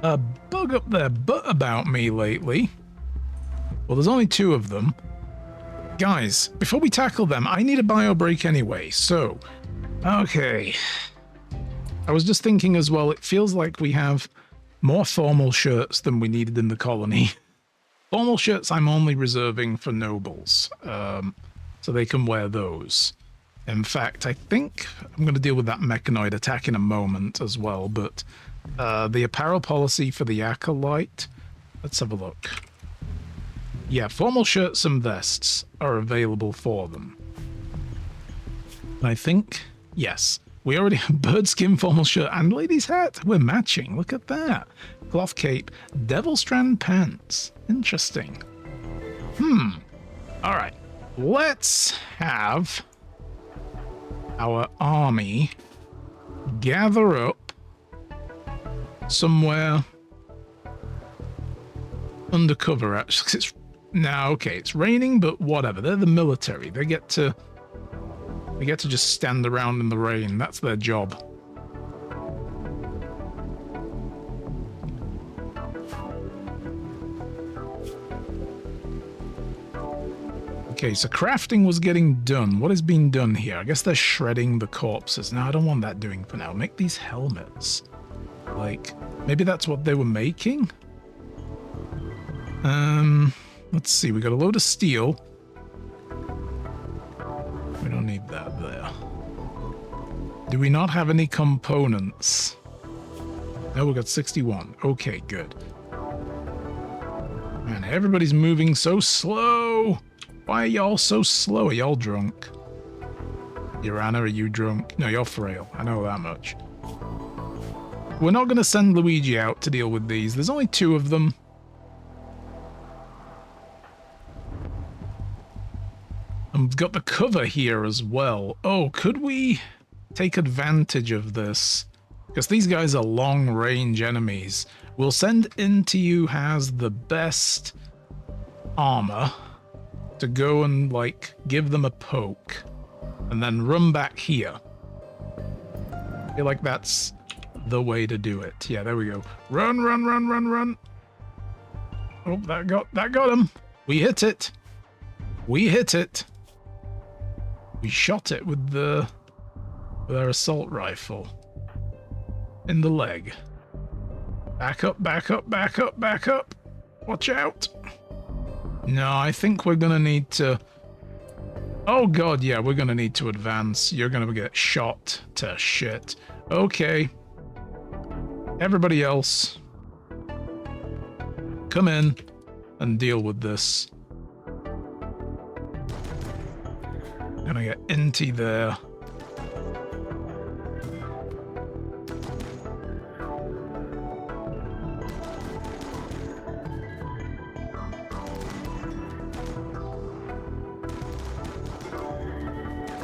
a bug up their butt about me lately? Well, there's only 2 of them. Guys, before we tackle them, I need a bio break anyway, so... Okay. I was just thinking as well, it feels like we have more formal shirts than we needed in the colony. Formal shirts I'm only reserving for nobles, so they can wear those. In fact, I think I'm going to deal with that mechanoid attack in a moment as well, but the apparel policy for the acolyte, let's have a look. Yeah, formal shirts and vests are available for them. I think, yes. We already have bird skin formal shirt and lady's hat. We're matching. Look at that. Cloth cape, devil strand pants. Interesting. All right. Let's have our army gather up somewhere undercover, actually. 'Cause it's now okay. It's raining, but whatever. They're the military. They get to just stand around in the rain. That's their job. Okay, so crafting was getting done. What is being done here? I guess they're shredding the corpses. No, I don't want that doing for now. Make these helmets. Like, maybe that's what they were making? Let's see. We got a load of steel. We don't need that there. Do we not have any components? No, we got 61. Okay, good. Man, everybody's moving so slow. Why are y'all so slow? Are y'all drunk? Urana, are you drunk? No, you're frail. I know that much. We're not going to send Luigi out to deal with these. There's only 2 of them. And we've got the cover here as well. Oh, could we take advantage of this? Because these guys are long-range enemies. We'll send into you has the best armor to go and, like, give them a poke. And then run back here. I feel like that's the way to do it. Yeah, there we go. Run, run, run, run, run. Oh, that got him. We hit it. We hit it. We shot it with our assault rifle. In the leg. Back up, back up, back up, back up. Watch out. No, I think we're gonna need to... Oh god, yeah, we're gonna need to advance. You're gonna get shot to shit. Okay. Everybody else, come in and deal with this. Gonna get Inti there.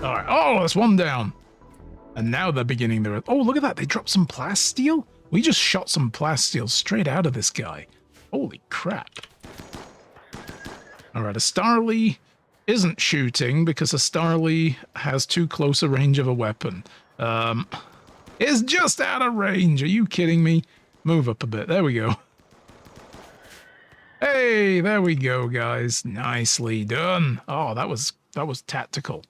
Alright, oh, that's one down. And now they're beginning their... Oh, look at that, they dropped some plasteel? We just shot some plasteel straight out of this guy. Holy crap. Alright, a Starly isn't shooting because a Starly has too close a range of a weapon. It's just out of range. Are you kidding me? Move up a bit. There we go. Hey, there we go, guys. Nicely done. Oh, that was tactical.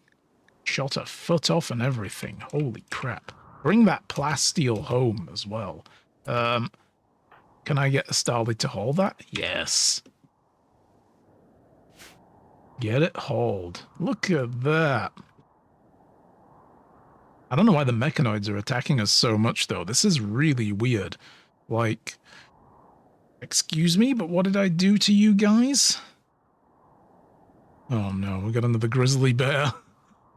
Shot a foot off and everything. Holy crap. Bring that plasteel home as well. Can I get a Starly to haul that? Yes. Get it hauled. Look at that. I don't know why the mechanoids are attacking us so much, though. This is really weird. Like, excuse me, but what did I do to you guys? Oh no, we got another grizzly bear.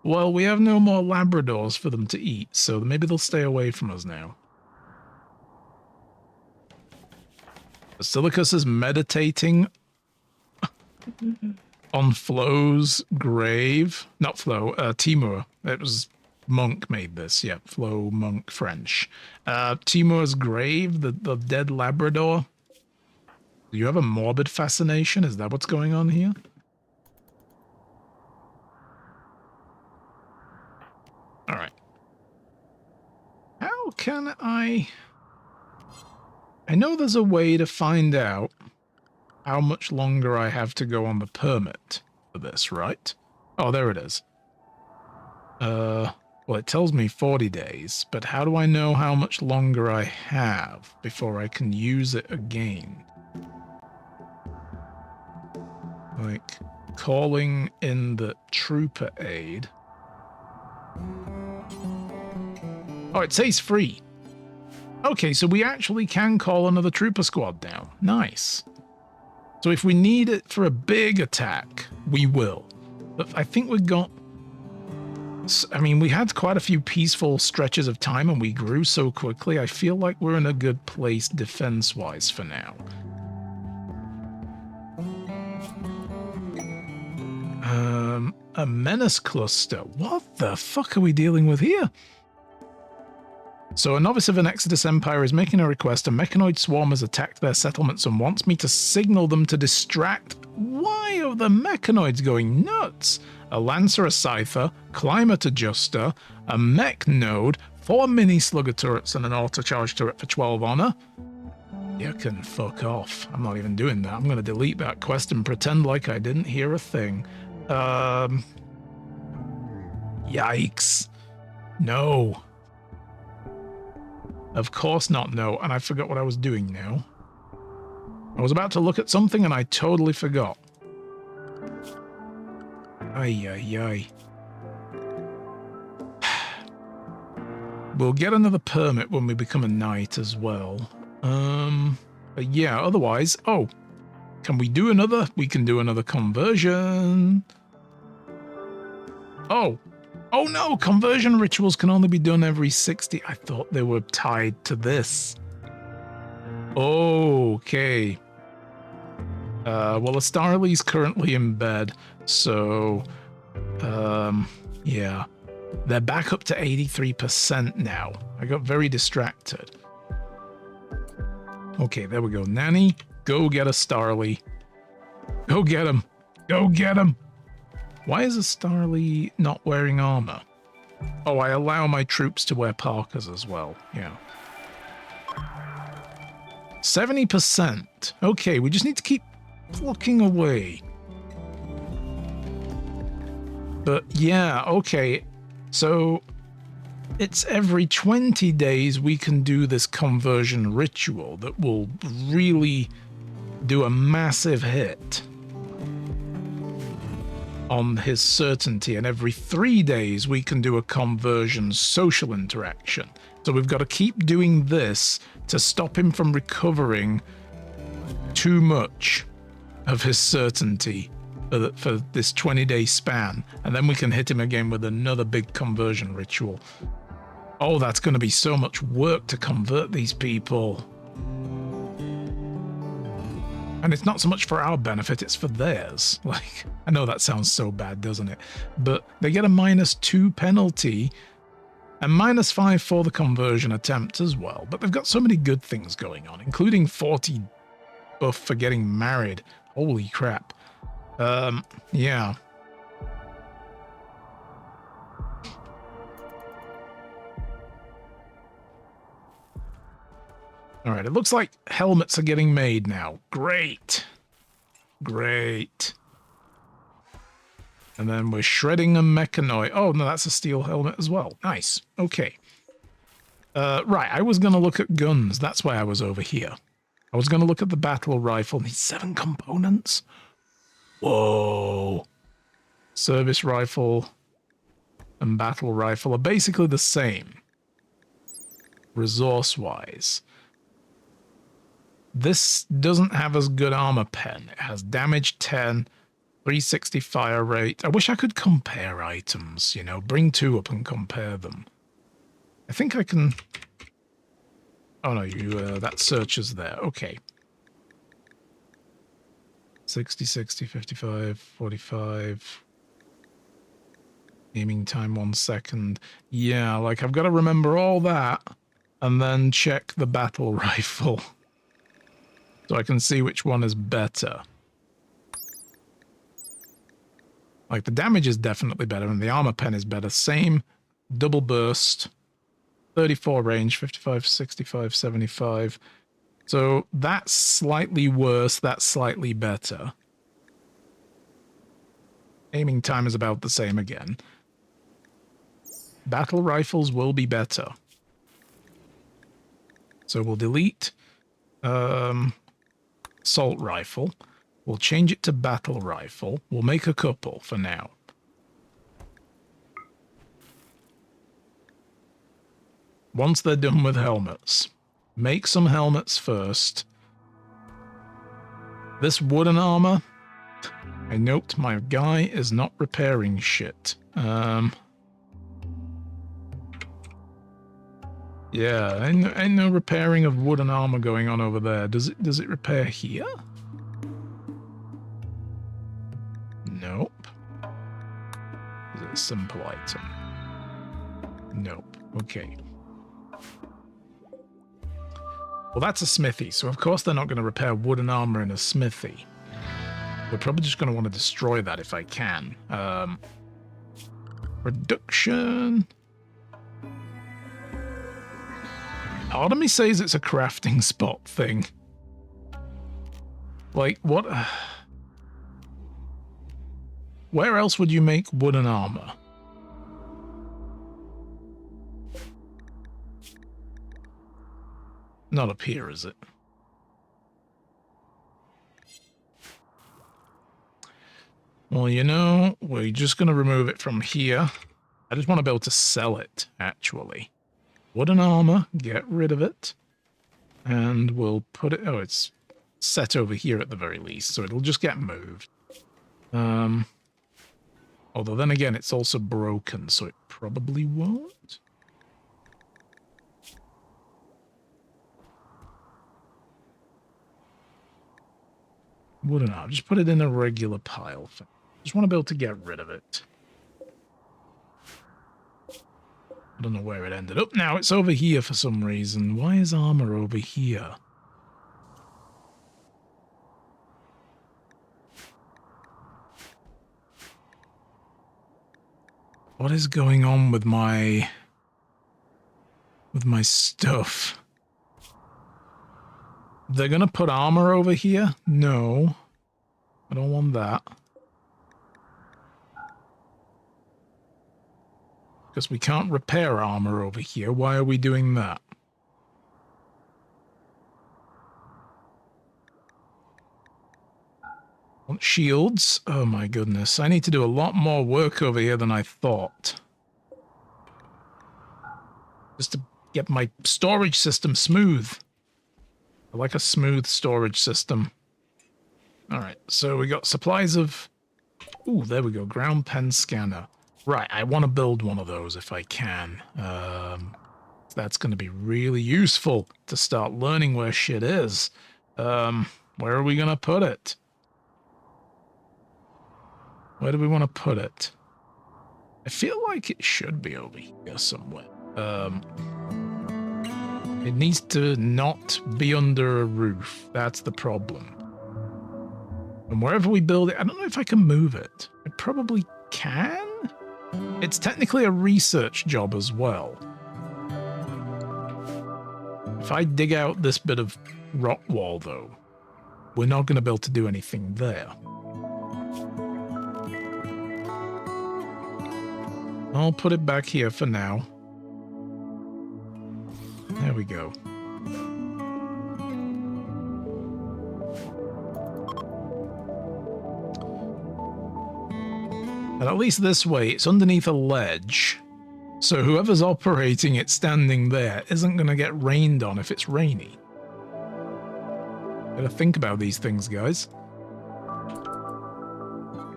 Well, we have no more Labradors for them to eat, so maybe they'll stay away from us now. Basilicus is meditating on Flo's grave. Not Flo, Timur. It was Monk made this. Yeah, Flo, Monk, French. Timur's grave, the dead Labrador. Do you have a morbid fascination? Is that what's going on here? Alright. How can I know there's a way to find out how much longer I have to go on the permit for this, right? Oh, there it is. Well, it tells me 40 days, but how do I know how much longer I have before I can use it again? Like, calling in the trooper aid. Oh, it says free. Okay, so we actually can call another trooper squad down. Nice. So if we need it for a big attack, we will. But I think we got... I mean, we had quite a few peaceful stretches of time and we grew so quickly. I feel like we're in a good place defense-wise for now. A menace cluster. What the fuck are we dealing with here? So a novice of an Exodus Empire is making a request. A mechanoid swarm has attacked their settlements and wants me to signal them to distract. Why are the mechanoids going nuts? A lancer, a scyther, climate adjuster, a mech node, 4 mini slugger turrets and an auto charge turret for 12 honor. You can fuck off. I'm not even doing that. I'm going to delete that quest and pretend like I didn't hear a thing. Yikes. No. Of course not, no. And I forgot what I was doing now. I was about to look at something and I totally forgot. Ay, ay, ay. We'll get another permit when we become a knight as well. But yeah, otherwise... Oh, can we do another? We can do another conversion. Oh. Oh no, conversion rituals can only be done every 60. I thought they were tied to this. Okay. Well, the Starly's currently in bed, so... yeah. They're back up to 83% now. I got very distracted. Okay, there we go. Nanny, go get a Starly. Go get him. Go get him. Why is a Starly not wearing armor? Oh, I allow my troops to wear parkas as well. Yeah. 70%. Okay, we just need to keep plucking away. But yeah, okay. So it's every 20 days we can do this conversion ritual that will really do a massive hit on his certainty, and every 3 days we can do a conversion social interaction. So we've got to keep doing this to stop him from recovering too much of his certainty for this 20-day span, and then we can hit him again with another big conversion ritual. Oh, that's going to be so much work to convert these people. And it's not so much for our benefit, it's for theirs. Like, I know that sounds so bad, doesn't it? But they get a -2 penalty and -5 for the conversion attempt as well. But they've got so many good things going on, including 40 buff for getting married. Holy crap. Yeah. All right, it looks like helmets are getting made now. Great. Great. And then we're shredding a mechanoid. Oh, no, that's a steel helmet as well. Nice. Okay. Right, I was going to look at guns. That's why I was over here. I was going to look at the battle rifle. Needs 7 components. Whoa. Service rifle and battle rifle are basically the same, resource-wise. This doesn't have as good armor pen. It has damage 10, 360 fire rate. I wish I could compare items, you know, bring 2 up and compare them. I think I can... Oh no, that search is there. Okay. 60, 60, 55, 45. Aiming time 1 second. Yeah, like I've got to remember all that and then check the battle rifle so I can see which one is better. Like the damage is definitely better and the armor pen is better. Same double burst, 34 range, 55, 65, 75. So that's slightly worse, that's slightly better. Aiming time is about the same again. Battle rifles will be better. So we'll delete assault rifle. We'll change it to battle rifle. We'll make a couple for now. Once they're done with helmets, make some helmets first. This wooden armor, I note my guy is not repairing shit. Yeah, ain't no repairing of wooden armor going on over there. Does it repair here? Nope. Is it a simple item? Nope. Okay. Well, that's a smithy, so of course they're not going to repair wooden armor in a smithy. We're probably just going to want to destroy that if I can. Reduction. Part of me says it's a crafting spot thing. Like, what? Where else would you make wooden armor? Not up here, is it? Well, you know, we're just going to remove it from here. I just want to be able to sell it, actually. Wooden armor, get rid of it. And we'll put it... Oh, it's set over here at the very least, so it'll just get moved. Although then again, it's also broken, so it probably won't. Wooden armor, just put it in a regular pile. Just want to be able to get rid of it. I don't know where it ended up. Now it's over here for some reason. Why is armor over here? What is going on with my stuff? They're gonna put armor over here? No. I don't want that. Because we can't repair armor over here. Why are we doing that? Want shields? Oh my goodness. I need to do a lot more work over here than I thought. Just to get my storage system smooth. I like a smooth storage system. Alright, so we got supplies of... Ooh, there we go. Ground pen scanner. Right, I want to build one of those if I can. That's going to be really useful to start learning where shit is. Where are we going to put it? Where do we want to put it? I feel like it should be over here somewhere. It needs to not be under a roof. That's the problem. And wherever we build it, I don't know if I can move it. I probably can? It's technically a research job as well. If I dig out this bit of rock wall, though, we're not going to be able to do anything there. I'll put it back here for now. There we go. And at least this way, it's underneath a ledge. So whoever's operating it standing there isn't going to get rained on if it's rainy. Gotta think about these things, guys.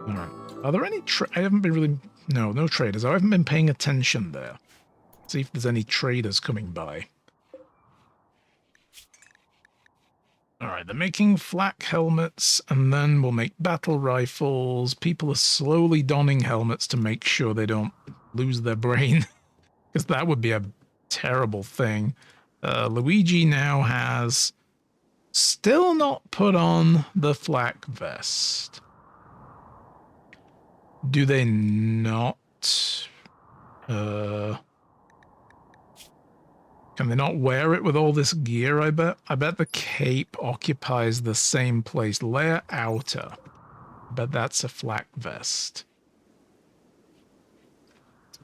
Alright. Are there any I haven't been really... No, no traders. I haven't been paying attention there. See if there's any traders coming by. Alright, they're making flak helmets, and then we'll make battle rifles. People are slowly donning helmets to make sure they don't lose their brain. Because that would be a terrible thing. Luigi now has still not put on the flak vest. Do they not? Can they not wear it with all this gear, I bet? I bet the cape occupies the same place. Layer outer. I bet that's a flak vest.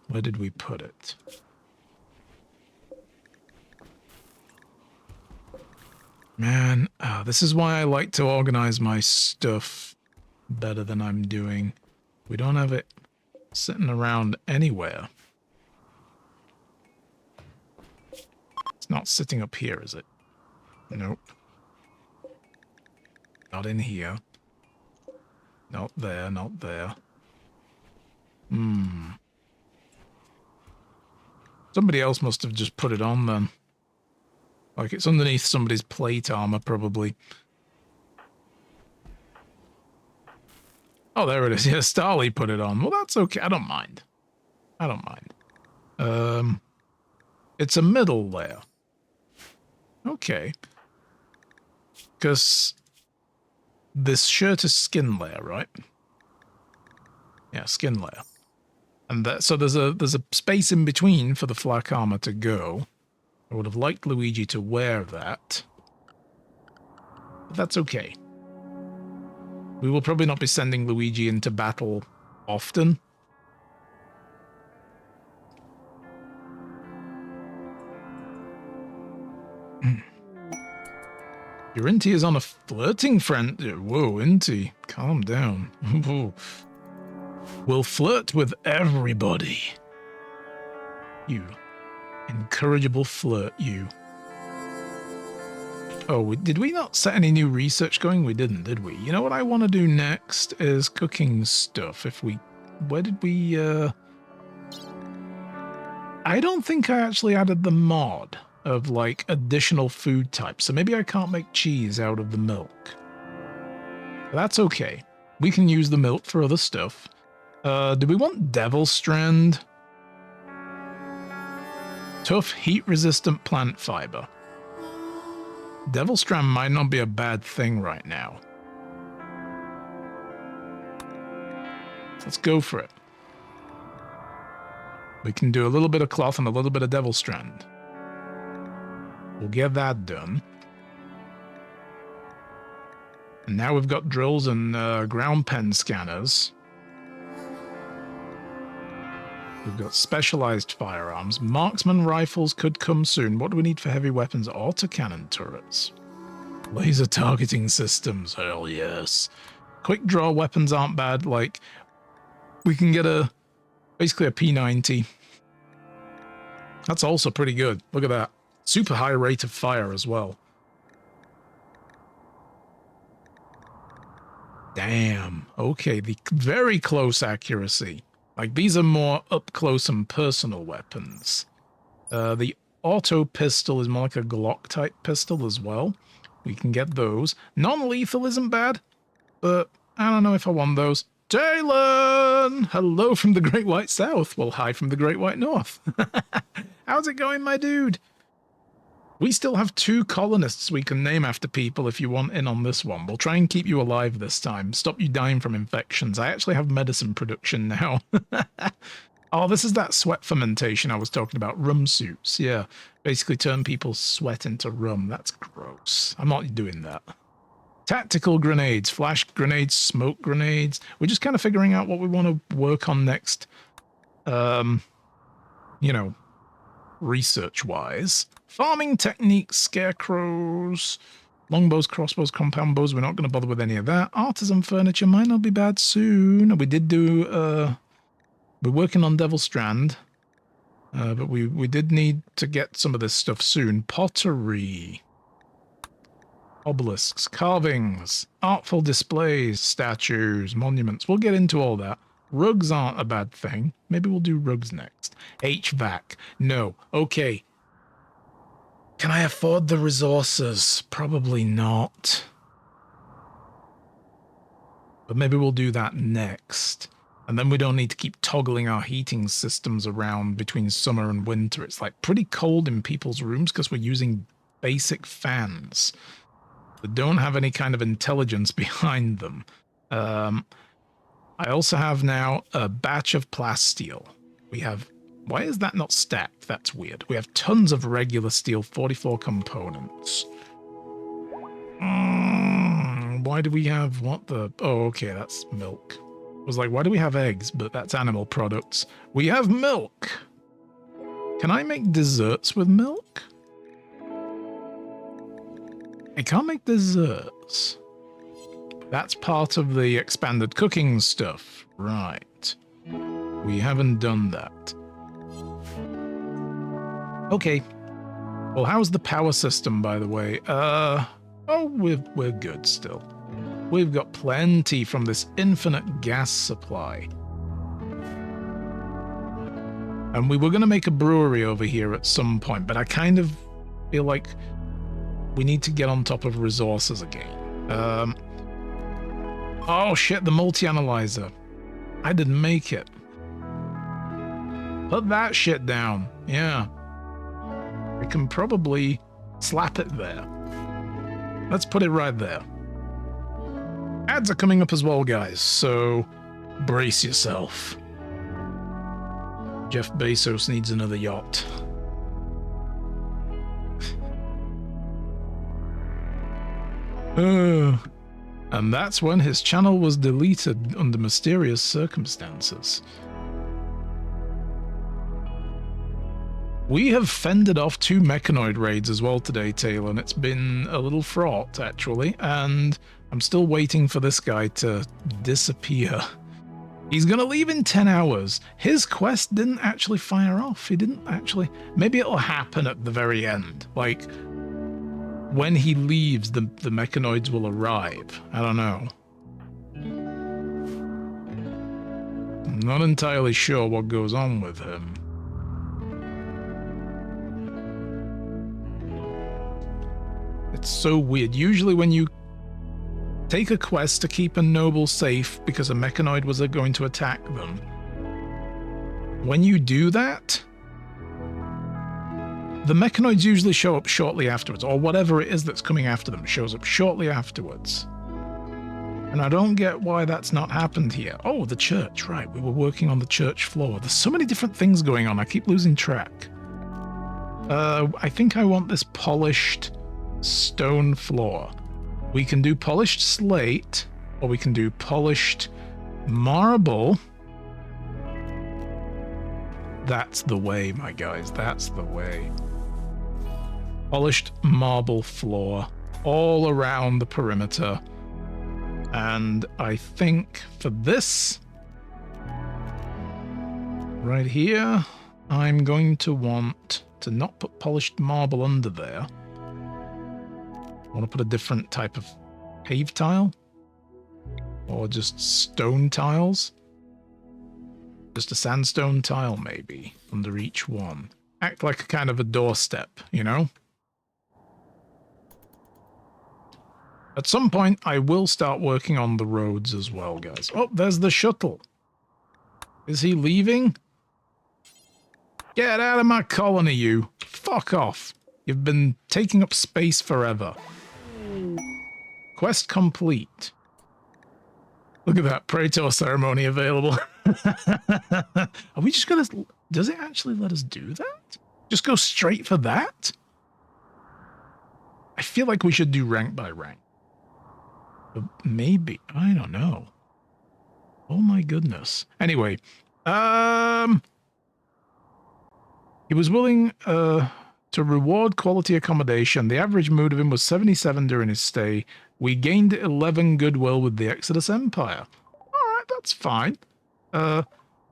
Where did we put it? Man, this is why I like to organize my stuff better than I'm doing. We don't have it sitting around anywhere. It's not sitting up here, is it? Nope. Not in here. Not there, not there. Somebody else must have just put it on then. Like it's underneath somebody's plate armor, probably. Oh, there it is. Yeah, Starly put it on. Well, that's okay. I don't mind. I don't mind. It's a middle layer. Okay. Because this shirt is skin layer, right? Yeah, skin layer. And so there's a space in between for the flak armor to go. I would have liked Luigi to wear that. But that's okay. We will probably not be sending Luigi into battle often. Your Inti is on a flirting friend. Whoa, Inti, calm down. We'll flirt with everybody. You incorrigible flirt, you. Oh, did we not set any new research going? We didn't, did we? You know what I want to do next is cooking stuff. Where did we, I don't think I actually added the mod of, like, additional food types. So maybe I can't make cheese out of the milk. That's okay. We can use the milk for other stuff. Do we want Devil Strand? Tough, heat-resistant plant fiber. Devil Strand might not be a bad thing right now. Let's go for it. We can do a little bit of cloth and a little bit of Devil Strand. We'll get that done. And now we've got drills and ground pen scanners. We've got specialized firearms. Marksman rifles could come soon. What do we need for heavy weapons? Autocannon turrets. Laser targeting systems. Hell yes. Quick draw weapons aren't bad. Like, we can get basically a P90. That's also pretty good. Look at that. Super high rate of fire as well. Damn. Okay, the very close accuracy. Like, these are more up close and personal weapons. The auto pistol is more like a Glock type pistol as well. We can get those. Non-lethal isn't bad, but I don't know if I want those. Talon! Hello from the Great White South. Well, hi from the Great White North. How's it going, my dude? We still have 2 colonists we can name after people if you want in on this one. We'll try and keep you alive this time. Stop you dying from infections. I actually have medicine production now. Oh, this is that sweat fermentation I was talking about. Rum suits, yeah. Basically turn people's sweat into rum. That's gross. I'm not doing that. Tactical grenades, flash grenades, smoke grenades. We're just kind of figuring out what we want to work on next. You know, research-wise. Farming techniques, scarecrows, longbows, crossbows, compound bows. We're not going to bother with any of that. Artisan furniture might not be bad soon. We did do, we're working on Devil Strand, but we did need to get some of this stuff soon. Pottery, obelisks, carvings, artful displays, statues, monuments. We'll get into all that. Rugs aren't a bad thing. Maybe we'll do rugs next. HVAC. No. Okay. Can I afford the resources? Probably not. But maybe we'll do that next. And then we don't need to keep toggling our heating systems around between summer and winter. It's like pretty cold in people's rooms because we're using basic fans that don't have any kind of intelligence behind them. I also have now a batch of plasteel. We have... Why is that not stacked? That's weird. We have tons of regular steel, 44 components. Why do we have... What the... Oh, okay, that's milk. I was like, why do we have eggs? But that's animal products. We have milk! Can I make desserts with milk? I can't make desserts. That's part of the expanded cooking stuff. Right. We haven't done that. Okay. Well, how's the power system, by the way? Oh, we're good still. We've got plenty from this infinite gas supply. And we were going to make a brewery over here at some point, but I kind of feel like we need to get on top of resources again. Oh shit, the multi-analyzer. I didn't make it. Put that shit down. Yeah. We can probably slap it there. Let's put it right there. Ads are coming up as well, guys, so brace yourself. Jeff Bezos needs another yacht. And that's when his channel was deleted under mysterious circumstances. We have fended off 2 mechanoid raids as well today, Taylor, and it's been a little fraught, actually, and I'm still waiting for this guy to disappear. He's gonna leave in 10 hours. His quest didn't actually fire off. He didn't actually... Maybe it'll happen at the very end. Like, when he leaves, the mechanoids will arrive. I don't know. I'm not entirely sure what goes on with him. It's so weird. Usually when you take a quest to keep a noble safe because a mechanoid was going to attack them, when you do that, the mechanoids usually show up shortly afterwards, or whatever it is that's coming after them shows up shortly afterwards. And I don't get why that's not happened here. Oh, the church, right. We were working on the church floor. There's so many different things going on. I keep losing track. I think I want this polished stone floor. We can do polished slate, or we can do polished marble. That's the way, my guys. That's the way. Polished marble floor all around the perimeter. And I think for this right here, I'm going to want to not put polished marble under there. I want to put a different type of pave tile, or just stone tiles. Just a sandstone tile, maybe, under each one. Act like a kind of a doorstep, you know? At some point, I will start working on the roads as well, guys. Oh, there's the shuttle. Is he leaving? Get out of my colony, you. Fuck off. You've been taking up space forever. Quest complete. Look at that Praetor ceremony available. Are we just gonna... Does it actually let us do that? Just go straight for that? I feel like we should do rank by rank. But maybe. I don't know. Oh my goodness. Anyway. He was willing to reward quality accommodation. The average mood of him was 77 during his stay. We gained 11 goodwill with the Exodus Empire. Alright, that's fine.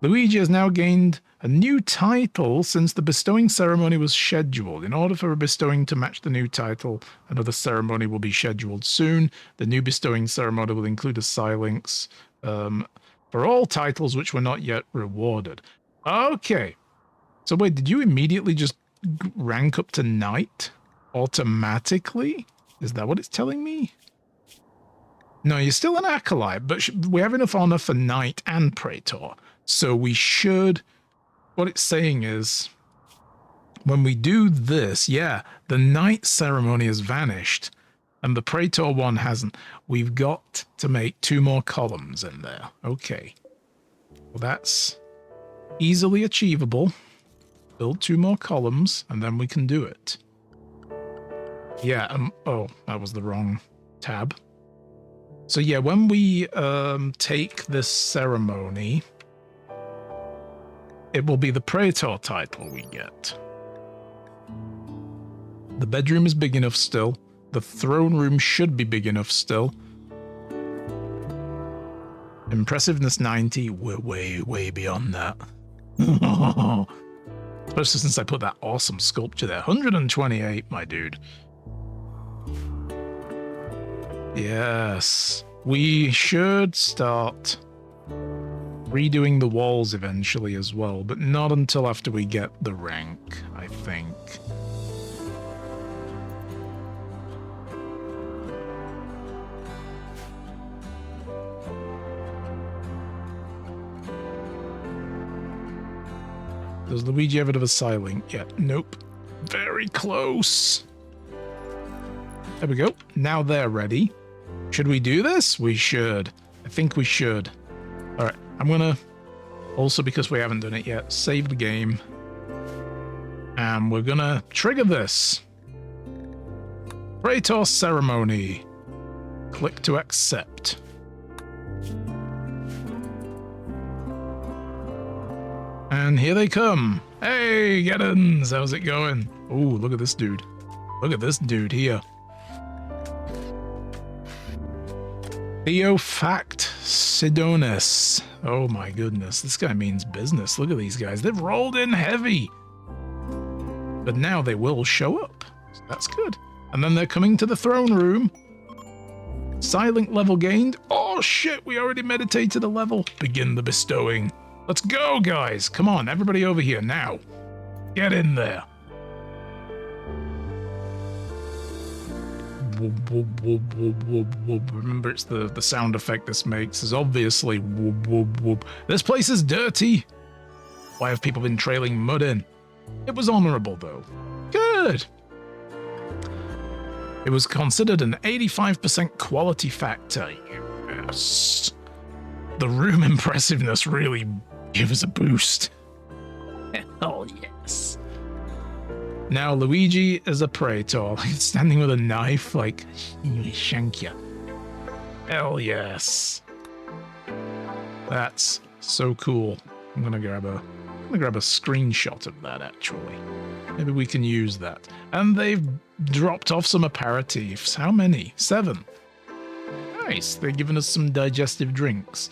Luigi has now gained a new title since the bestowing ceremony was scheduled. In order for a bestowing to match the new title, another ceremony will be scheduled soon. The new bestowing ceremony will include a Silinx for all titles which were not yet rewarded. Okay. So wait, did you immediately just rank up to knight automatically? Is that what it's telling me? No, you're still an acolyte, but we have enough honor for knight and praetor. So we should... What it's saying is, when we do this, yeah, the knight ceremony has vanished, and the praetor one hasn't. We've got to make 2 more columns in there. Okay. Well, that's easily achievable. Build 2 more columns, and then we can do it. Yeah, oh, that was the wrong tab. So yeah, when we take this ceremony, it will be the praetor title we get. The bedroom is big enough still. The throne room should be big enough still. Impressiveness 90, we're way beyond that. Especially since I put that awesome sculpture there. 128, my dude. Yes. We should start redoing the walls eventually as well, but not until after we get the rank, I think. Does Luigi ever have a Siling? Yeah, nope. Very close. There we go. Now they're ready. Should we do this? We should. I think we should. All right. I'm going to, also because we haven't done it yet, save the game. And we're going to trigger this. Praetor ceremony. Click to accept. And here they come. Hey, Geddons, how's it going? Oh, look at this dude. Look at this dude here. Theophact Sidonis. Oh my goodness, this guy means business. Look at these guys. They've rolled in heavy. But now they will show up. So that's good. And then they're coming to the throne room. Silent level gained. Oh shit, we already meditated a level. Begin the bestowing. Let's go, guys. Come on, everybody over here now. Get in there. Whoop, whoop, whoop, whoop, whoop, whoop. Remember, it's the sound effect this makes is obviously whoop, whoop, whoop. This place is dirty. Why have people been trailing mud in? It was honorable, though. Good. It was considered an 85% quality factor. Yes. The room impressiveness really gives a boost. Hell yes. Now Luigi is a praetor, like standing with a knife, like shank ya. Hell yes. That's so cool. I'm gonna grab a screenshot of that actually. Maybe we can use that. And they've dropped off some aperitifs. How many? 7. Nice. They're giving us some digestive drinks.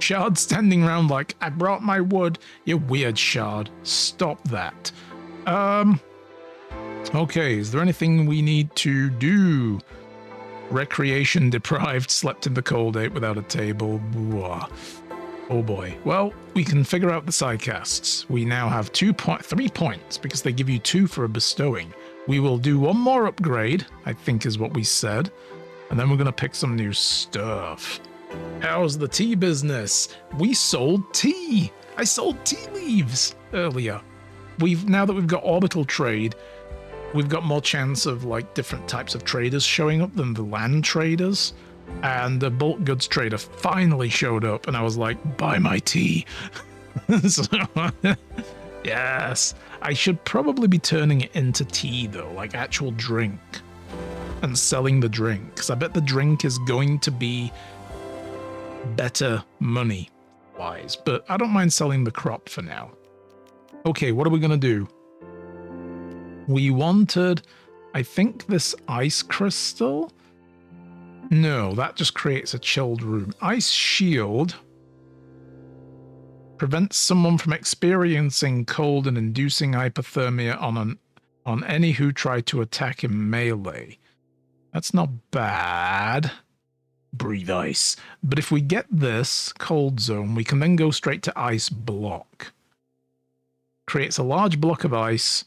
Shard standing around like, I brought my wood. You weird Shard. Stop that. Okay, is there anything we need to do? Recreation deprived, slept in the cold, ate without a table. Blah. Oh boy. Well, we can figure out the side casts. We now have 3 points because they give you 2 for a bestowing. We will do one more upgrade, I think is what we said. And then we're going to pick some new stuff. How's the tea business? We sold tea. I sold tea leaves earlier. Now that we've got orbital trade, we've got more chance of like different types of traders showing up than the land traders. And the bulk goods trader finally showed up and I was like, buy my tea. So, yes. I should probably be turning it into tea though, like actual drink. And selling the drink, because I bet the drink is going to be better money-wise. But I don't mind selling the crop for now. Okay, what are we going to do? We wanted, I think, this ice crystal. No, that just creates a chilled room. Ice shield prevents someone from experiencing cold and inducing hypothermia on any who try to attack in melee. That's not bad. Breathe ice. But if we get this cold zone, we can then go straight to ice block. Creates a large block of ice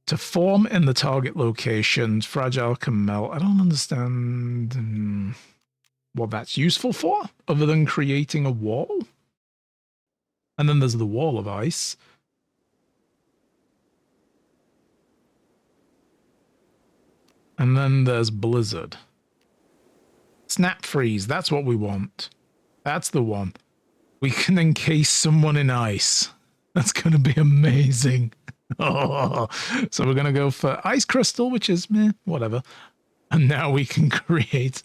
to form in the target locations. Fragile can melt. I don't understand what that's useful for, other than creating a wall. And then there's the wall of ice. And then there's blizzard. Snap freeze, that's what we want. That's the one. We can encase someone in ice. That's going to be amazing. Oh, so we're going to go for ice crystal, which is meh, whatever. And now we can create,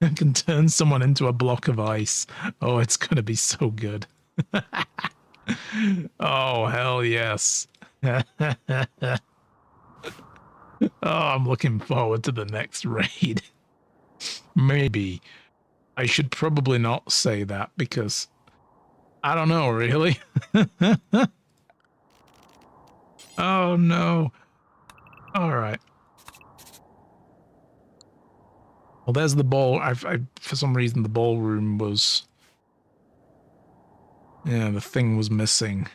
can turn someone into a block of ice. Oh, it's going to be so good. Oh, hell yes. Oh, I'm looking forward to the next raid. Maybe. I should probably not say that because I don't know, really. Oh, no. All right. Well, there's the ball. For some reason, the ballroom was... Yeah, the thing was missing.